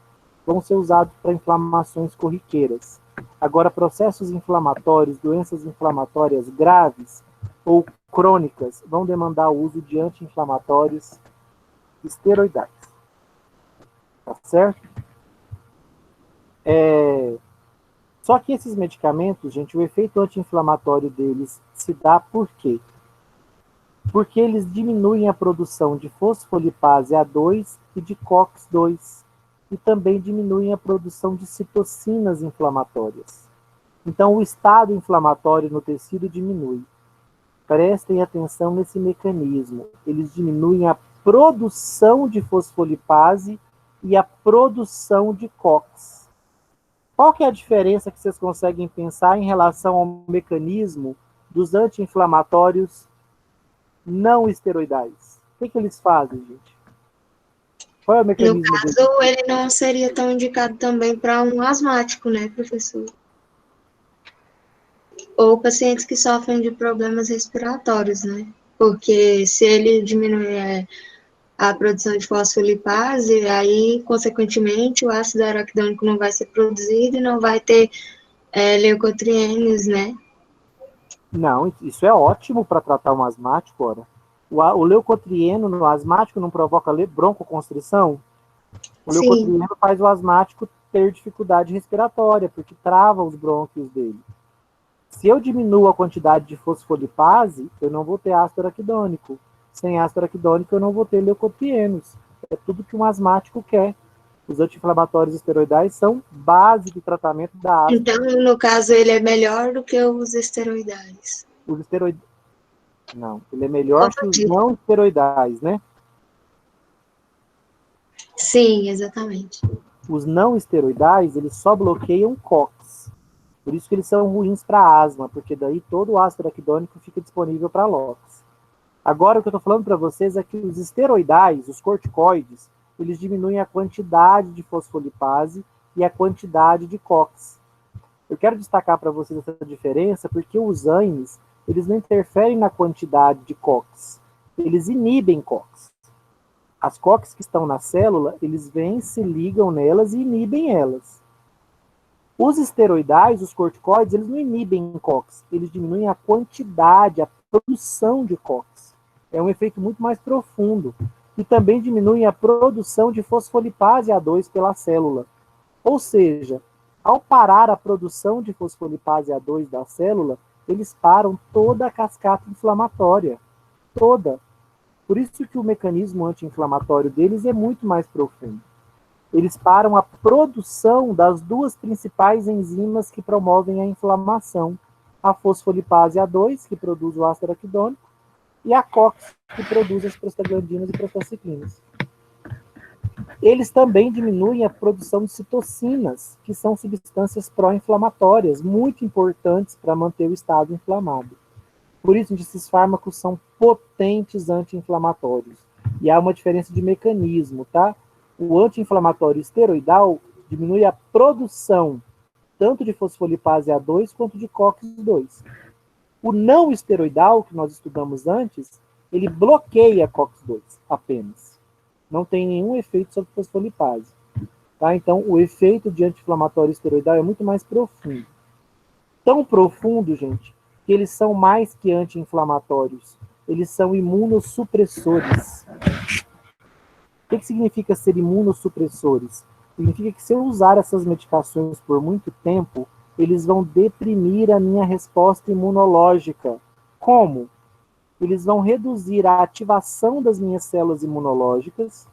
vão ser usados para inflamações corriqueiras. Agora, processos inflamatórios, doenças inflamatórias graves ou crônicas vão demandar o uso de anti-inflamatórios esteroidais. Tá certo? Só que esses medicamentos, gente, o efeito anti-inflamatório deles se dá por quê? Porque eles diminuem a produção de fosfolipase A2 e de COX-2 e também diminuem a produção de citocinas inflamatórias. Então, o estado inflamatório no tecido diminui. Prestem atenção nesse mecanismo. Eles diminuem a produção de fosfolipase e a produção de COX. Qual que é a diferença que vocês conseguem pensar em relação ao mecanismo dos anti-inflamatórios não esteroidais? O que eles fazem, gente? Qual é o mecanismo No caso, ele não seria tão indicado também para um asmático, né, professor? Ou pacientes que sofrem de problemas respiratórios, né? Porque se ele diminuir a produção de fosfolipase, aí, consequentemente, o ácido araquidônico não vai ser produzido e não vai ter leucotrienos, né? Não, isso é ótimo para tratar um asmático, ora. O leucotrieno no asmático não provoca broncoconstrição? O Sim. leucotrieno faz o asmático ter dificuldade respiratória, porque trava os brônquios dele. Se eu diminuo a quantidade de fosfolipase, eu não vou ter ácido araquidônico. Sem ácido araquidônico, eu não vou ter leucotrienos. É tudo que um asmático quer. Os anti-inflamatórios esteroidais são base do tratamento da asma. Então, no caso, ele é melhor do que os esteroidais. Os esteroidais... Não, ele é melhor que os não esteroidais, né? Sim, exatamente. Os não esteroidais, eles só bloqueiam COX. Por isso que eles são ruins para asma, porque daí todo o ácido araquidônico fica disponível para LOX. Agora, o que eu estou falando para vocês é que os esteroidais, os corticoides, eles diminuem a quantidade de fosfolipase e a quantidade de COX. Eu quero destacar para vocês essa diferença, porque os AINES, eles não interferem na quantidade de COX. Eles inibem COX. As COX que estão na célula, eles vêm, se ligam nelas e inibem elas. Os esteroidais, os corticoides, eles não inibem COX, eles diminuem a quantidade, a produção de COX. É um efeito muito mais profundo. E também diminuem a produção de fosfolipase A2 pela célula. Ou seja, ao parar a produção de fosfolipase A2 da célula, eles param toda a cascata inflamatória. Toda. Por isso que o mecanismo anti-inflamatório deles é muito mais profundo. Eles param a produção das duas principais enzimas que promovem a inflamação. A fosfolipase A2, que produz o ácido araquidônico, e a COX, que produz as prostaglandinas e prostaciclinas. Eles também diminuem a produção de citocinas, que são substâncias pró-inflamatórias, muito importantes para manter o estado inflamado. Por isso, esses fármacos são potentes anti-inflamatórios. E há uma diferença de mecanismo, tá? O anti-inflamatório esteroidal diminui a produção tanto de fosfolipase A2 quanto de COX-2. O não esteroidal, que nós estudamos antes, ele bloqueia COX-2 apenas. Não tem nenhum efeito sobre fosfolipase. Tá? Então, o efeito de anti-inflamatório esteroidal é muito mais profundo. Tão profundo, gente, que eles são mais que anti-inflamatórios. Eles são imunossupressores. O que significa ser imunossupressores? Significa que se eu usar essas medicações por muito tempo, eles vão deprimir a minha resposta imunológica. Como? Eles vão reduzir a ativação das minhas células imunológicas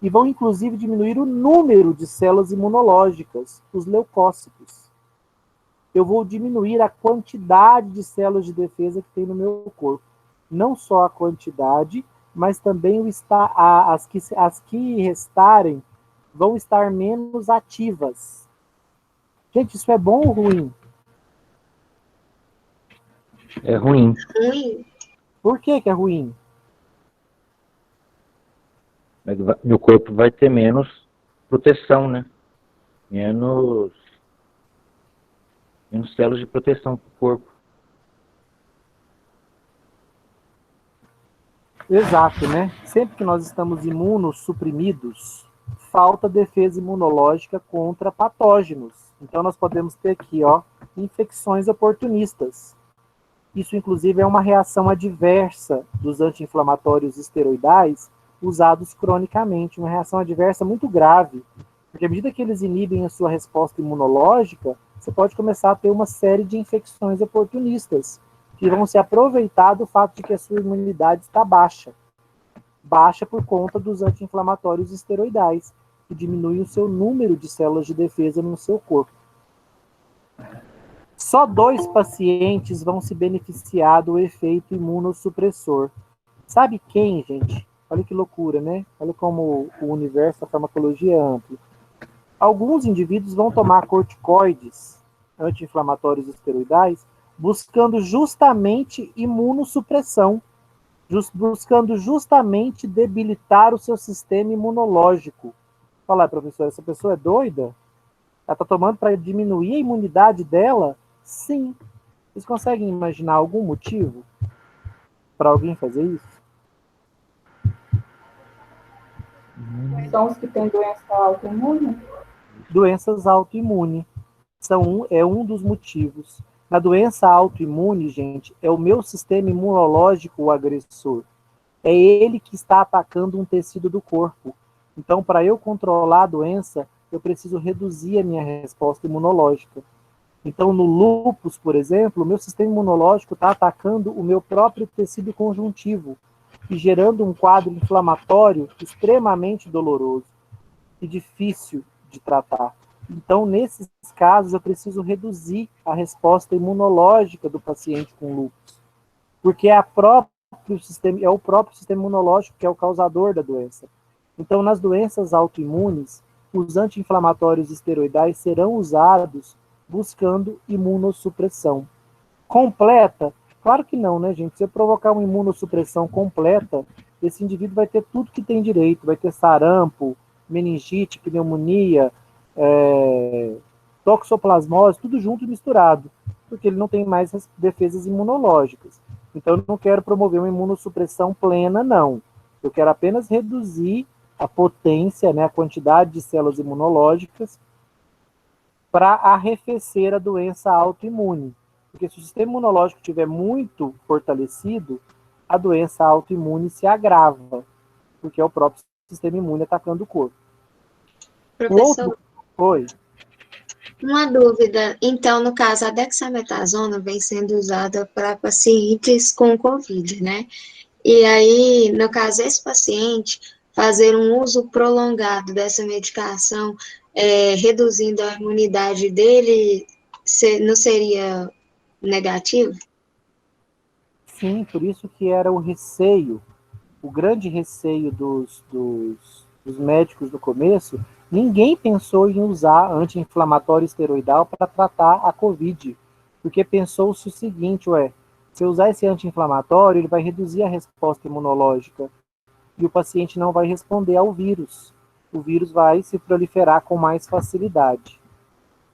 e vão, inclusive, diminuir o número de células imunológicas, os leucócitos. Eu vou diminuir a quantidade de células de defesa que tem no meu corpo. Não só a quantidade, mas também as que restarem vão estar menos ativas. Gente, isso é bom ou ruim? É ruim. Ruim. Por que é ruim? Meu corpo vai ter menos proteção, né? Menos células de proteção para o corpo. Exato, né? Sempre que nós estamos imunossuprimidos, falta defesa imunológica contra patógenos. Então nós podemos ter aqui, ó, infecções oportunistas. Isso, inclusive, é uma reação adversa dos anti-inflamatórios esteroidais usados cronicamente, uma reação adversa muito grave, porque à medida que eles inibem a sua resposta imunológica, você pode começar a ter uma série de infecções oportunistas, que vão se aproveitar do fato de que a sua imunidade está baixa. Baixa por conta dos anti-inflamatórios esteroidais, que diminuem o seu número de células de defesa no seu corpo. Só 2 pacientes vão se beneficiar do efeito imunossupressor. Sabe quem, gente? Olha que loucura, né? Olha como o universo da farmacologia é amplo. Alguns indivíduos vão tomar corticoides, anti-inflamatórios esteroidais, buscando justamente imunossupressão, buscando justamente debilitar o seu sistema imunológico. Fala, professor, essa pessoa é doida? Ela está tomando para diminuir a imunidade dela? Sim. Vocês conseguem imaginar algum motivo? para alguém fazer isso? São os que têm doença autoimune? Doenças autoimunes é um dos motivos. Na doença autoimune, gente, é o meu sistema imunológico o agressor. É ele que está atacando um tecido do corpo. Então, para eu controlar a doença, eu preciso reduzir a minha resposta imunológica. Então, no lúpus, por exemplo, o meu sistema imunológico está atacando o meu próprio tecido conjuntivo e gerando um quadro inflamatório extremamente doloroso e difícil de tratar. Então, nesses casos, eu preciso reduzir a resposta imunológica do paciente com lúpus, porque é o próprio sistema imunológico que é o causador da doença. Então, nas doenças autoimunes, os anti-inflamatórios esteroidais serão usados buscando imunossupressão. Completa? Claro que não, né, gente? Se eu provocar uma imunossupressão completa, esse indivíduo vai ter tudo que tem direito, vai ter sarampo, meningite, pneumonia, toxoplasmose, tudo junto e misturado, porque ele não tem mais as defesas imunológicas. Então, eu não quero promover uma imunossupressão plena, não. Eu quero apenas reduzir a potência, né, a quantidade de células imunológicas para arrefecer a doença autoimune. Porque se o sistema imunológico estiver muito fortalecido, a doença autoimune se agrava, porque é o próprio sistema imune atacando o corpo. Professor, Oi. uma dúvida. Então, no caso, a dexametasona vem sendo usada para pacientes com Covid, né? E aí, no caso, esse paciente fazer um uso prolongado dessa medicação, reduzindo a imunidade dele, não seria negativo? Sim, por isso que era o receio, o grande receio dos médicos no começo. Ninguém pensou em usar anti-inflamatório esteroidal para tratar a Covid, porque pensou-se o seguinte, se eu usar esse anti-inflamatório, ele vai reduzir a resposta imunológica e o paciente não vai responder ao vírus. O vírus vai se proliferar com mais facilidade.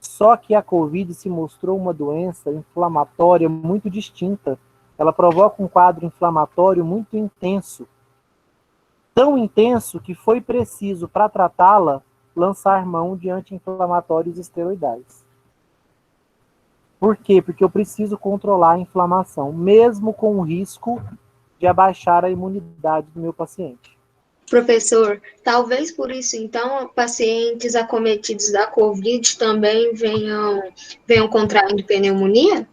Só que a Covid se mostrou uma doença inflamatória muito distinta. Ela provoca um quadro inflamatório muito intenso. Tão intenso que foi preciso, para tratá-la, lançar mão de anti-inflamatórios esteroidais. Por quê? Porque eu preciso controlar a inflamação, mesmo com o risco de abaixar a imunidade do meu paciente. Professor, talvez por isso, então, pacientes acometidos da Covid também venham contraindo pneumonia?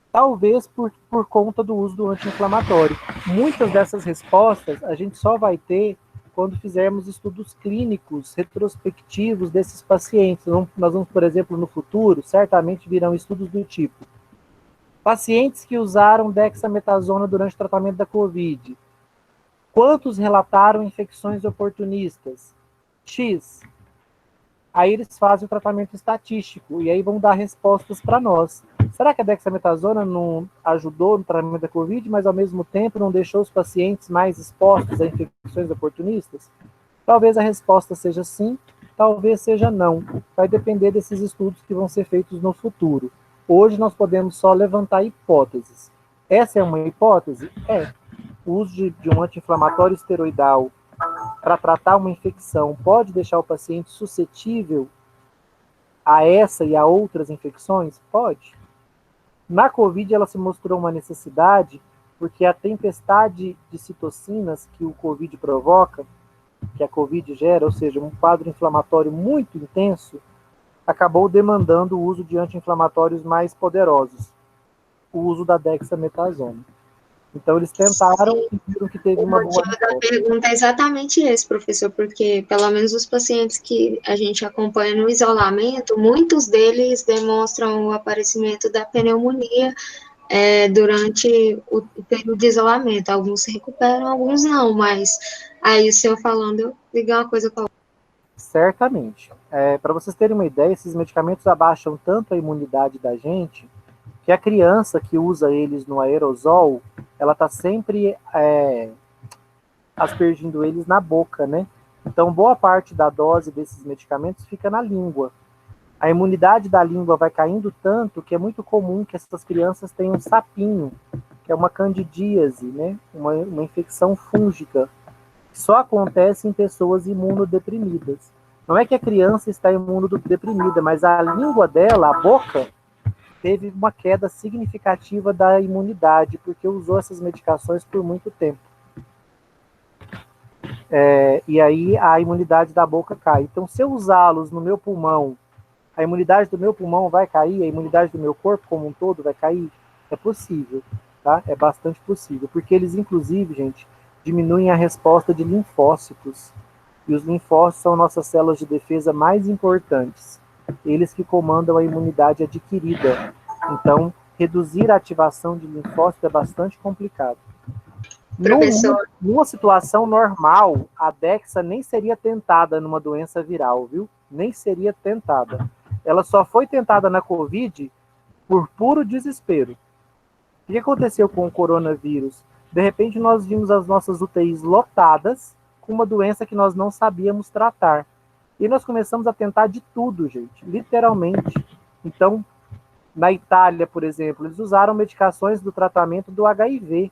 Talvez por conta do uso do anti-inflamatório. Muitas dessas respostas a gente só vai ter quando fizermos estudos clínicos retrospectivos desses pacientes. Nós vamos, por exemplo, no futuro, certamente virão estudos do tipo: pacientes que usaram dexametasona durante o tratamento da Covid, quantos relataram infecções oportunistas? X. Aí eles fazem o tratamento estatístico e aí vão dar respostas para nós. Será que a dexametasona não ajudou no tratamento da Covid, mas ao mesmo tempo não deixou os pacientes mais expostos a infecções oportunistas? Talvez a resposta seja sim, talvez seja não. Vai depender desses estudos que vão ser feitos no futuro. Hoje nós podemos só levantar hipóteses. Essa é uma hipótese? O uso de um anti-inflamatório esteroidal para tratar uma infecção pode deixar o paciente suscetível a essa e a outras infecções? Pode. Na Covid, ela se mostrou uma necessidade porque a tempestade de citocinas que o Covid provoca, que a Covid gera, ou seja, um quadro inflamatório muito intenso, acabou demandando o uso de anti-inflamatórios mais poderosos, o uso da dexametasona. Então, eles tentaram e viram que teve uma boa resposta. O motivo da pergunta é exatamente esse, professor, porque pelo menos os pacientes que a gente acompanha no isolamento, muitos deles demonstram o aparecimento da pneumonia durante o período de isolamento. Alguns se recuperam, alguns não, mas aí o senhor falando, eu liguei uma coisa com a outra. Certamente. Para vocês terem uma ideia, esses medicamentos abaixam tanto a imunidade da gente que a criança que usa eles no aerosol, ela está sempre aspergindo eles na boca, né? Então, boa parte da dose desses medicamentos fica na língua. a imunidade da língua vai caindo tanto que é muito comum que essas crianças tenham sapinho, que é uma candidíase, né? Uma infecção fúngica, que só acontece em pessoas imunodeprimidas. Não é que a criança está imunodeprimida, mas a língua dela, a boca, teve uma queda significativa da imunidade, porque usou essas medicações por muito tempo. E aí a imunidade da boca cai. Então, se eu usá-los no meu pulmão, a imunidade do meu pulmão vai cair, a imunidade do meu corpo como um todo vai cair? É possível, tá? É bastante possível, porque eles, inclusive, gente, diminuem a resposta de linfócitos. E os linfócitos são nossas células de defesa mais importantes. Eles que comandam a imunidade adquirida. Então, reduzir a ativação de linfócitos é bastante complicado. Professor. Numa situação normal, a Dexa nem seria tentada numa doença viral, viu? Nem seria tentada. Ela só foi tentada na Covid por puro desespero. O que aconteceu com o coronavírus? De repente, nós vimos as nossas UTIs lotadas com uma doença que nós não sabíamos tratar. E nós começamos a tentar de tudo, gente, literalmente. Então, na Itália, por exemplo, eles usaram medicações do tratamento do HIV,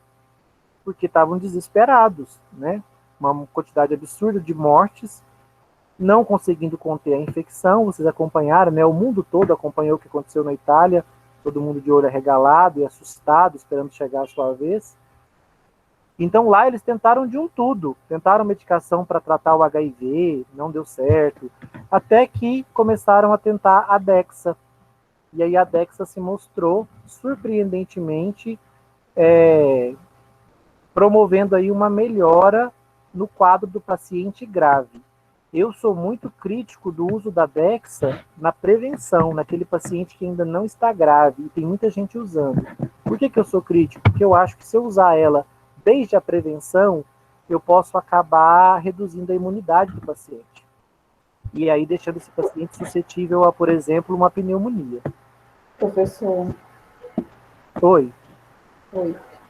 porque estavam desesperados, né? Uma quantidade absurda de mortes, não conseguindo conter a infecção. Vocês acompanharam, né? O mundo todo acompanhou o que aconteceu na Itália, todo mundo de olho arregalado e assustado, esperando chegar a sua vez. Então lá eles tentaram de um tudo, tentaram medicação para tratar o HIV, não deu certo, até que começaram a tentar a Dexa. E aí a Dexa se mostrou surpreendentemente promovendo aí uma melhora no quadro do paciente grave. Eu sou muito crítico do uso da Dexa na prevenção, naquele paciente que ainda não está grave, e tem muita gente usando. Por que eu sou crítico? Porque eu acho que se eu usar ela desde a prevenção, eu posso acabar reduzindo a imunidade do paciente. E aí deixando esse paciente suscetível a, por exemplo, uma pneumonia. Professor. Oi.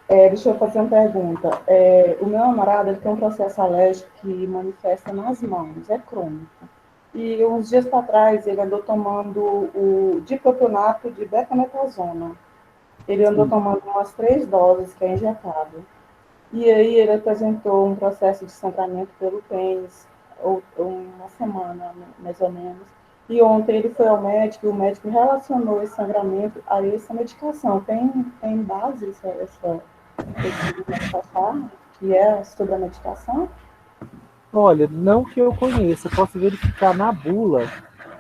Deixa eu fazer uma pergunta. O meu namorado ele tem um processo alérgico que manifesta nas mãos, é crônico. E uns dias para trás ele andou tomando o dipropionato de betamethasona. Ele andou tomando umas 3 doses, que é injetado. E aí ele apresentou um processo de sangramento pelo pênis, ou uma semana, mais ou menos. E ontem ele foi ao médico e o médico relacionou esse sangramento a essa medicação. Tem base essa que é sobre a medicação? Olha, não que eu conheça, eu posso verificar na bula,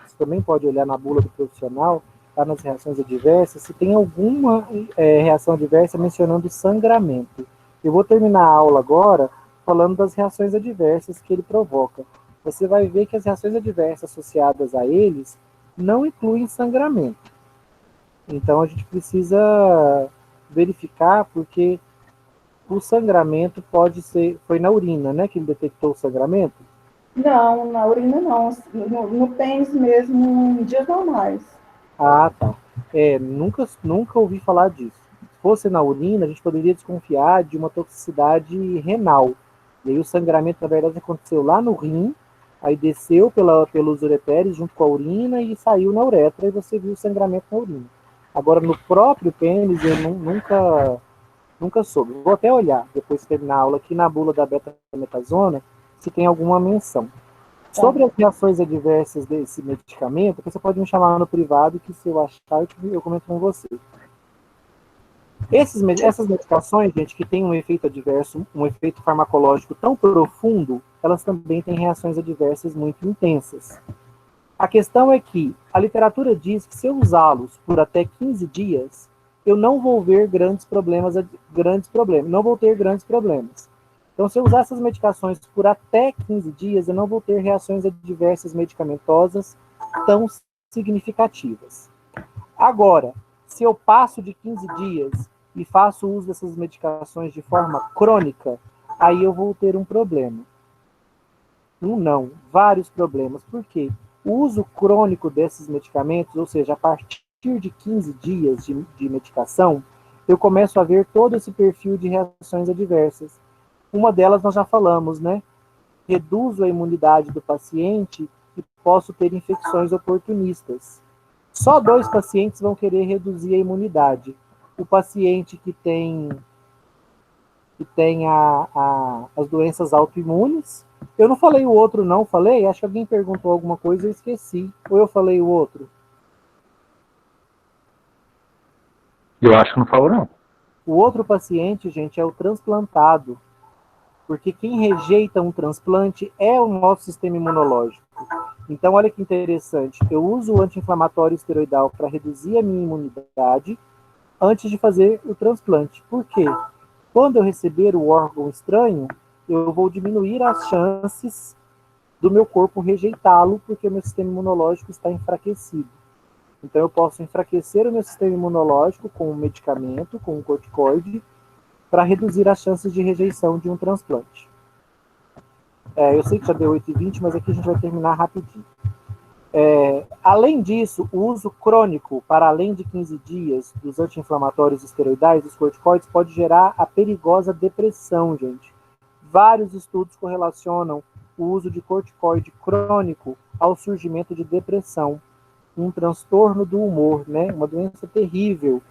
você também pode olhar na bula do profissional, tá, nas reações adversas, se tem alguma reação adversa mencionando sangramento. Eu vou terminar a aula agora falando das reações adversas que ele provoca. Você vai ver que as reações adversas associadas a eles não incluem sangramento. Então a gente precisa verificar, porque o sangramento pode ser... Foi na urina, né, que ele detectou o sangramento? Não, na urina não. No pênis mesmo, em dias normais. Ah, tá. Nunca ouvi falar disso. Se fosse na urina, a gente poderia desconfiar de uma toxicidade renal. E aí o sangramento, na verdade, aconteceu lá no rim, aí desceu pelos ureteres junto com a urina e saiu na uretra, e você viu o sangramento na urina. Agora, no próprio pênis, eu nunca soube. Vou até olhar, depois de terminar a aula, aqui na bula da betamethasona, se tem alguma menção. Sobre as reações adversas desse medicamento, você pode me chamar no privado, que se eu achar, eu comento com você. Essas medicações, gente, que têm um efeito adverso, um efeito farmacológico tão profundo, elas também têm reações adversas muito intensas. A questão é que a literatura diz que se eu usá-los por até 15 dias, eu não vou ver grandes problemas, não vou ter grandes problemas. Então, se eu usar essas medicações por até 15 dias, eu não vou ter reações adversas medicamentosas tão significativas. Agora, se eu passo de 15 dias e faço uso dessas medicações de forma crônica, aí eu vou ter um problema. Vários problemas. Por quê? O uso crônico desses medicamentos, ou seja, a partir de 15 dias de medicação, eu começo a ver todo esse perfil de reações adversas. Uma delas nós já falamos, né? Reduzo a imunidade do paciente e posso ter infecções oportunistas. Só 2 pacientes vão querer reduzir a imunidade. O paciente que tem as doenças autoimunes. Eu não falei o outro, não. Falei? Acho que alguém perguntou alguma coisa e eu esqueci. Ou eu falei o outro? Eu acho que não falou, não. O outro paciente, gente, é o transplantado. Porque quem rejeita um transplante é o nosso sistema imunológico. Então, olha que interessante. Eu uso o anti-inflamatório esteroidal para reduzir a minha imunidade antes de fazer o transplante. Por quê? Quando eu receber o órgão estranho, eu vou diminuir as chances do meu corpo rejeitá-lo, porque o meu sistema imunológico está enfraquecido. Então, eu posso enfraquecer o meu sistema imunológico com um medicamento, com um corticoide, para reduzir as chances de rejeição de um transplante. Eu sei que já deu 8h20, mas aqui a gente vai terminar rapidinho. Além disso, o uso crônico, para além de 15 dias, dos anti-inflamatórios esteroidais, dos corticoides, pode gerar a perigosa depressão, gente. Vários estudos correlacionam o uso de corticoide crônico ao surgimento de depressão, um transtorno do humor, né? Uma doença terrível,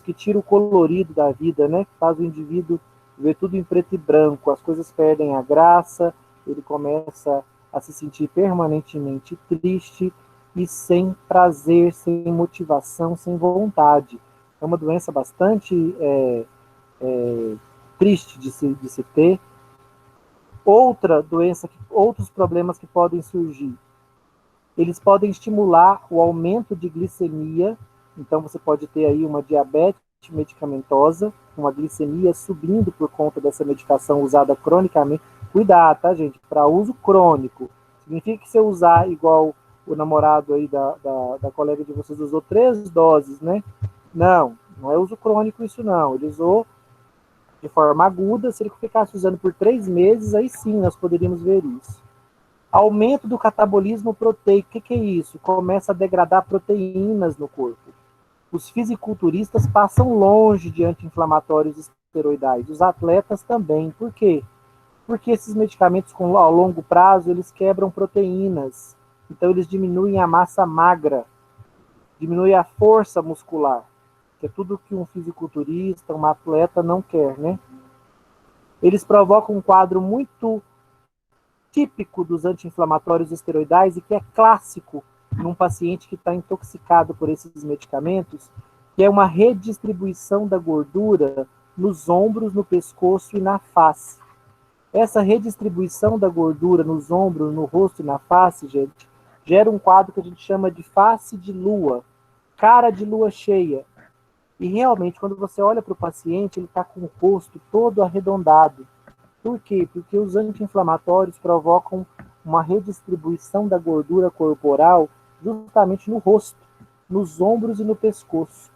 que tira o colorido da vida, né? Que faz o indivíduo ver tudo em preto e branco, as coisas perdem a graça, ele começa a se sentir permanentemente triste e sem prazer, sem motivação, sem vontade. É uma doença bastante triste de se ter. Outra doença, outros problemas que podem surgir. Eles podem estimular o aumento de glicemia, então você pode ter aí uma diabetes medicamentosa, uma glicemia subindo por conta dessa medicação usada cronicamente. Cuidado, tá, gente? Para uso crônico. Significa que se eu usar igual o namorado aí da colega de vocês usou 3 doses, né? Não é uso crônico isso não. Ele usou de forma aguda. Se ele ficasse usando por 3 meses, aí sim nós poderíamos ver isso. Aumento do catabolismo proteico. O que é isso? Começa a degradar proteínas no corpo. Os fisiculturistas passam longe de anti-inflamatórios esteroidais. Os atletas também. Por quê? Porque esses medicamentos ao longo prazo, eles quebram proteínas. Então, eles diminuem a massa magra, diminuem a força muscular, que é tudo que um fisiculturista, um atleta não quer, né? Eles provocam um quadro muito típico dos anti-inflamatórios esteroidais e que é clássico num paciente que está intoxicado por esses medicamentos, que é uma redistribuição da gordura nos ombros, no pescoço e na face. Essa redistribuição da gordura nos ombros, no rosto e na face, gente, gera um quadro que a gente chama de face de lua, cara de lua cheia. E realmente, quando você olha para o paciente, ele está com o rosto todo arredondado. Por quê? Porque os anti-inflamatórios provocam uma redistribuição da gordura corporal justamente no rosto, nos ombros e no pescoço.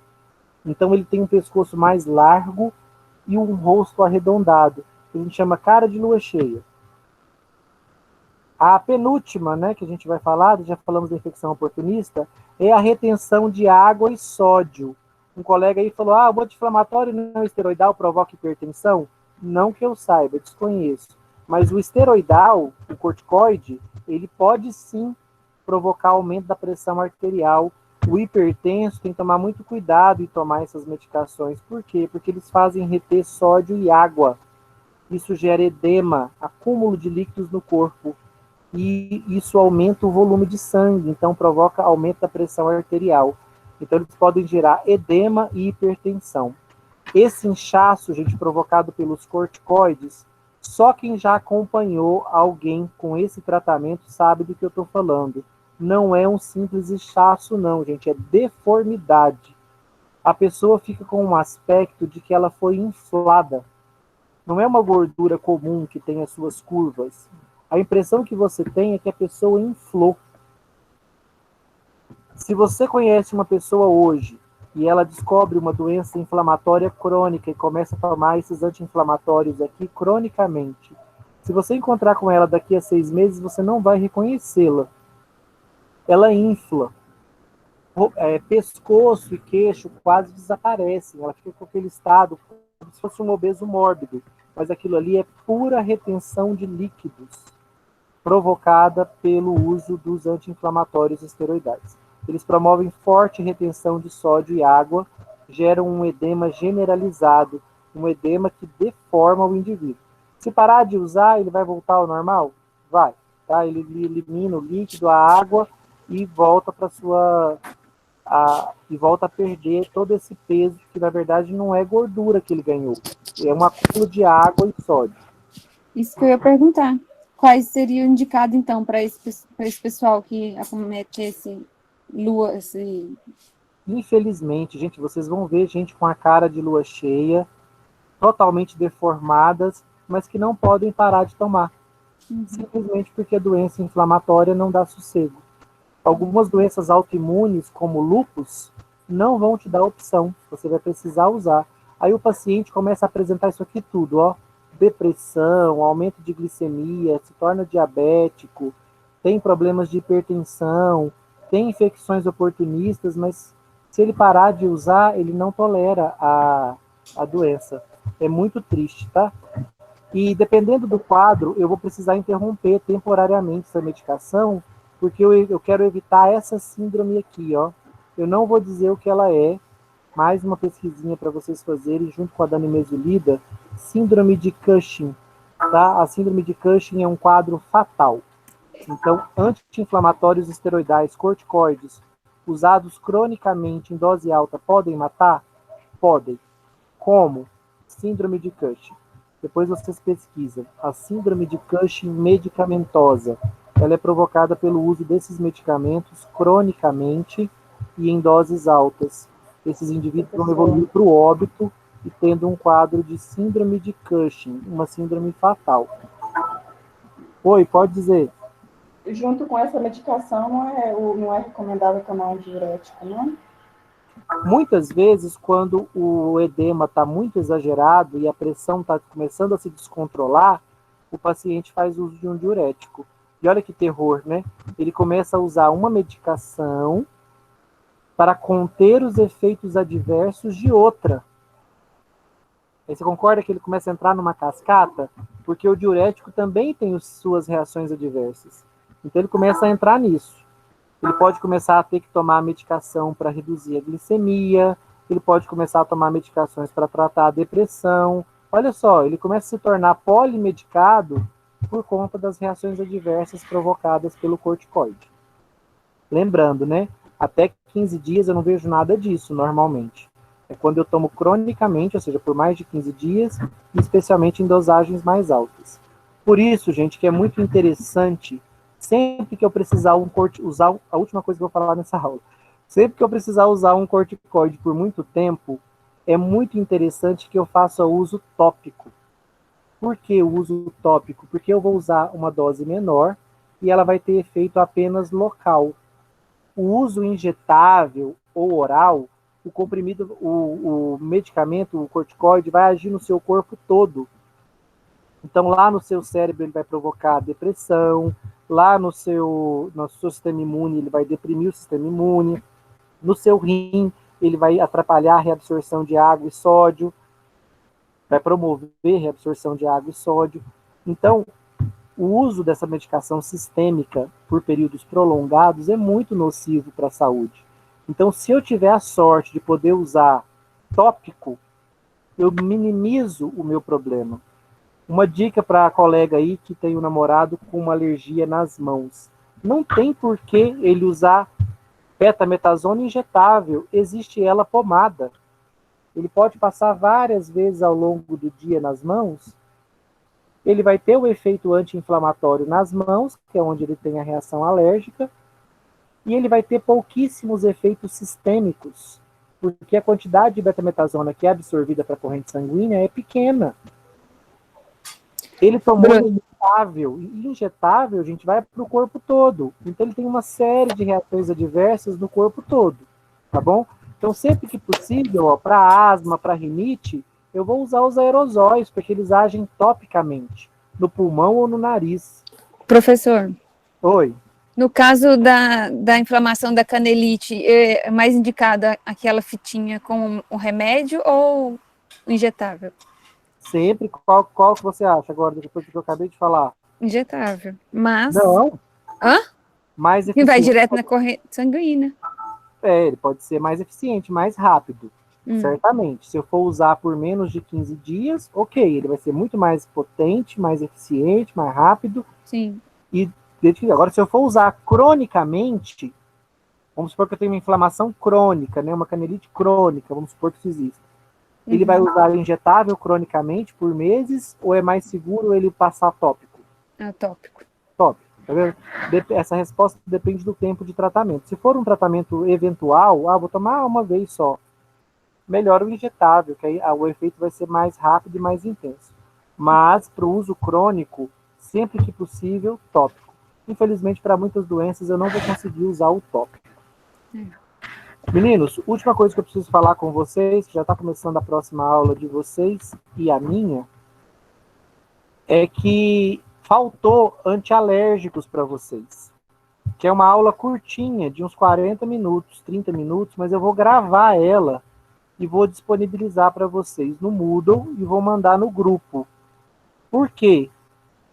Então ele tem um pescoço mais largo e um rosto arredondado. A gente chama cara de lua cheia. A penúltima, né, que a gente vai falar, já falamos da infecção oportunista, é a retenção de água e sódio. Um colega aí falou, o anti-inflamatório não esteroidal provoca hipertensão? Não que eu saiba, desconheço. Mas o esteroidal, o corticoide, ele pode sim provocar aumento da pressão arterial. O hipertenso tem que tomar muito cuidado em tomar essas medicações. Por quê? Porque eles fazem reter sódio e água. Isso gera edema, acúmulo de líquidos no corpo. E isso aumenta o volume de sangue, então provoca aumento da pressão arterial. Então eles podem gerar edema e hipertensão. Esse inchaço, gente, provocado pelos corticoides, só quem já acompanhou alguém com esse tratamento sabe do que eu estou falando. Não é um simples inchaço, não, gente, é deformidade. A pessoa fica com um aspecto de que ela foi inflada. Não é uma gordura comum que tem as suas curvas. A impressão que você tem é que a pessoa inflou. Se você conhece uma pessoa hoje e ela descobre uma doença inflamatória crônica e começa a tomar esses anti-inflamatórios aqui cronicamente, se você encontrar com ela daqui a 6 meses, você não vai reconhecê-la. Ela infla. Pescoço e queixo quase desaparecem. Ela fica com aquele estado como se fosse um obeso mórbido. Mas aquilo ali é pura retenção de líquidos provocada pelo uso dos anti-inflamatórios esteroidais. Eles promovem forte retenção de sódio e água, geram um edema generalizado, um edema que deforma o indivíduo. Se parar de usar, ele vai voltar ao normal? Vai. Tá? Ele elimina o líquido, a água e volta para e volta a perder todo esse peso, que na verdade não é gordura que ele ganhou, é um acúmulo de água e sódio. Isso que eu ia perguntar. Quais seriam indicados, então, para esse pessoal que acomete esse... Infelizmente, gente, vocês vão ver gente com a cara de lua cheia, totalmente deformadas, mas que não podem parar de tomar. Simplesmente porque a doença inflamatória não dá sossego. Algumas doenças autoimunes, como lúpus, não vão te dar opção. Você vai precisar usar. Aí o paciente começa a apresentar isso aqui tudo, ó. Depressão, aumento de glicemia, se torna diabético, tem problemas de hipertensão, tem infecções oportunistas, mas se ele parar de usar, ele não tolera a doença. É muito triste, tá? E dependendo do quadro, eu vou precisar interromper temporariamente essa medicação, porque eu quero evitar essa síndrome aqui, ó. Eu não vou dizer o que ela é, mais uma pesquisinha para vocês fazerem, junto com a danimesulida, síndrome de Cushing, tá? A síndrome de Cushing é um quadro fatal. Então, anti-inflamatórios esteroidais, corticoides, usados cronicamente em dose alta, podem matar? Podem. Como? Síndrome de Cushing. Depois vocês pesquisam. A síndrome de Cushing medicamentosa, ela é provocada pelo uso desses medicamentos cronicamente e em doses altas. Esses indivíduos vão evoluir para o óbito e tendo um quadro de síndrome de Cushing, uma síndrome fatal. Oi, pode dizer. Junto com essa medicação, não é recomendável tomar um diurético, não? Muitas vezes, quando o edema está muito exagerado e a pressão está começando a se descontrolar, o paciente faz uso de um diurético. E olha que terror, né? Ele começa a usar uma medicação para conter os efeitos adversos de outra. Aí você concorda que ele começa a entrar numa cascata? Porque o diurético também tem suas reações adversas. Então ele começa a entrar nisso. Ele pode começar a ter que tomar medicação para reduzir a glicemia, ele pode começar a tomar medicações para tratar a depressão. Olha só, ele começa a se tornar polimedicado por conta das reações adversas provocadas pelo corticoide. Lembrando, né? Até 15 dias eu não vejo nada disso normalmente. É quando eu tomo cronicamente, ou seja, por mais de 15 dias, especialmente em dosagens mais altas. Por isso, gente, que é muito interessante, sempre que eu precisar usar, a última coisa que eu vou falar nessa aula, sempre que eu precisar usar um corticoide por muito tempo, é muito interessante que eu faça uso tópico. Por que o uso tópico? Porque eu vou usar uma dose menor e ela vai ter efeito apenas local. O uso injetável ou oral, o comprimido, o medicamento, o corticoide, vai agir no seu corpo todo. Então, lá no seu cérebro, ele vai provocar depressão, lá no seu sistema imune, ele vai deprimir o sistema imune, no seu rim, ele vai atrapalhar a reabsorção de água e sódio, vai promover a reabsorção de água e sódio. Então, o uso dessa medicação sistêmica por períodos prolongados é muito nocivo para a saúde. Então, se eu tiver a sorte de poder usar tópico, eu minimizo o meu problema. Uma dica para a colega aí que tem um namorado com uma alergia nas mãos. Não tem por que ele usar betametasona injetável, existe ela pomada. Ele pode passar várias vezes ao longo do dia nas mãos, ele vai ter o efeito anti-inflamatório nas mãos, que é onde ele tem a reação alérgica, e ele vai ter pouquíssimos efeitos sistêmicos, porque a quantidade de betametasona que é absorvida para a corrente sanguínea é pequena. Ele tomou injetável, e injetável, a gente vai para o corpo todo. Então ele tem uma série de reações adversas no corpo todo, tá bom? Então sempre que possível, para asma, para rinite, eu vou usar os aerosóis, porque eles agem topicamente, no pulmão ou no nariz. Professor. Oi. No caso da inflamação da canelite, é mais indicada aquela fitinha com o remédio ou o injetável? Sempre. Qual que você acha agora, depois do que eu acabei de falar? Injetável. Mas... Não. Hã? Mais e vai direto na corrente sanguínea. Ele pode ser mais eficiente, mais rápido, certamente. Se eu for usar por menos de 15 dias, ok, ele vai ser muito mais potente, mais eficiente, mais rápido. Sim. E agora, se eu for usar cronicamente, vamos supor que eu tenho uma inflamação crônica, né, uma canelite crônica, vamos supor que isso existe. Ele vai usar injetável cronicamente por meses, ou é mais seguro ele passar tópico? É tópico. Tópico, tá vendo? Essa resposta depende do tempo de tratamento. Se for um tratamento eventual, vou tomar uma vez só. Melhor o injetável, que aí o efeito vai ser mais rápido e mais intenso. Mas, para o uso crônico, sempre que possível, tópico. Infelizmente, para muitas doenças, eu não vou conseguir usar o tópico. Meninos, última coisa que eu preciso falar com vocês, que já está começando a próxima aula de vocês e a minha, é que faltou antialérgicos para vocês. Que é uma aula curtinha, de uns 40 minutos, 30 minutos, mas eu vou gravar ela e vou disponibilizar para vocês no Moodle e vou mandar no grupo. Por quê?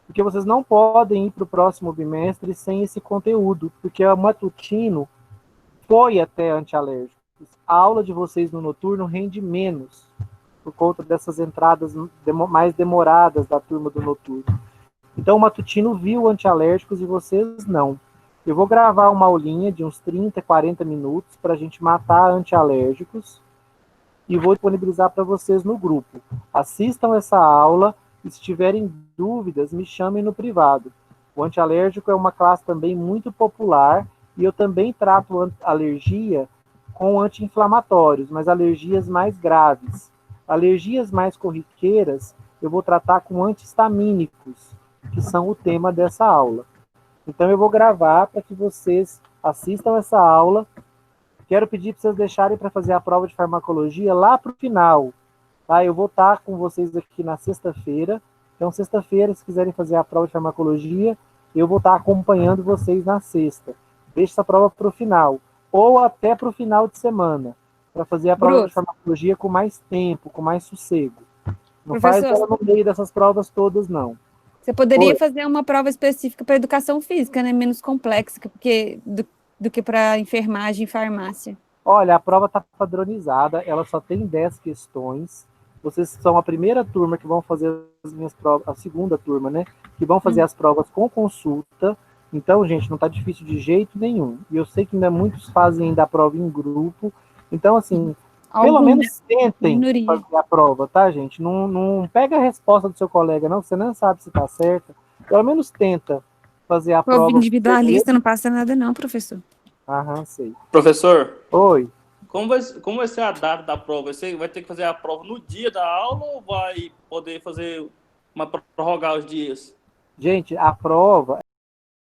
Porque vocês não podem ir para o próximo bimestre sem esse conteúdo, porque o matutino foi até antialérgicos. A aula de vocês no noturno rende menos, por conta dessas entradas mais demoradas da turma do noturno. Então o matutino viu antialérgicos e vocês não. Eu vou gravar uma aulinha de uns 30, 40 minutos para a gente matar antialérgicos e vou disponibilizar para vocês no grupo. Assistam essa aula, e se tiverem dúvidas, me chamem no privado. O antialérgico é uma classe também muito popular e eu também trato alergia com anti-inflamatórios, mas alergias mais graves. Alergias mais corriqueiras, eu vou tratar com antihistamínicos, que são o tema dessa aula. Então eu vou gravar para que vocês assistam essa aula. Quero pedir para vocês deixarem para fazer a prova de farmacologia lá para o final. Tá? Eu vou estar com vocês aqui na sexta-feira. Então, sexta-feira, se quiserem fazer a prova de farmacologia, eu vou estar acompanhando vocês na sexta. Deixe essa prova para o final. Ou até para o final de semana, para fazer a prova de farmacologia com mais tempo, com mais sossego. Não faz ela no meio dessas provas todas, não. Você poderia fazer uma prova específica para educação física, né? Menos complexa do que para enfermagem e farmácia. Olha, a prova está padronizada, ela só tem 10 questões. Vocês são a primeira turma que vão fazer as minhas provas, a segunda turma, né? Que vão fazer as provas com consulta. Então, gente, não está difícil de jeito nenhum. E eu sei que ainda muitos fazem ainda a prova em grupo. Então, assim, pelo menos tentem fazer a prova, tá, gente? Não pega a resposta do seu colega, não, você não sabe se está certa. Pelo menos tenta fazer a prova. Individualista não passa nada não, professor. Aham, sei. Professor? Oi. Como vai ser a data da prova? Você vai ter que fazer a prova no dia da aula ou vai poder fazer prorrogar os dias? Gente, a prova,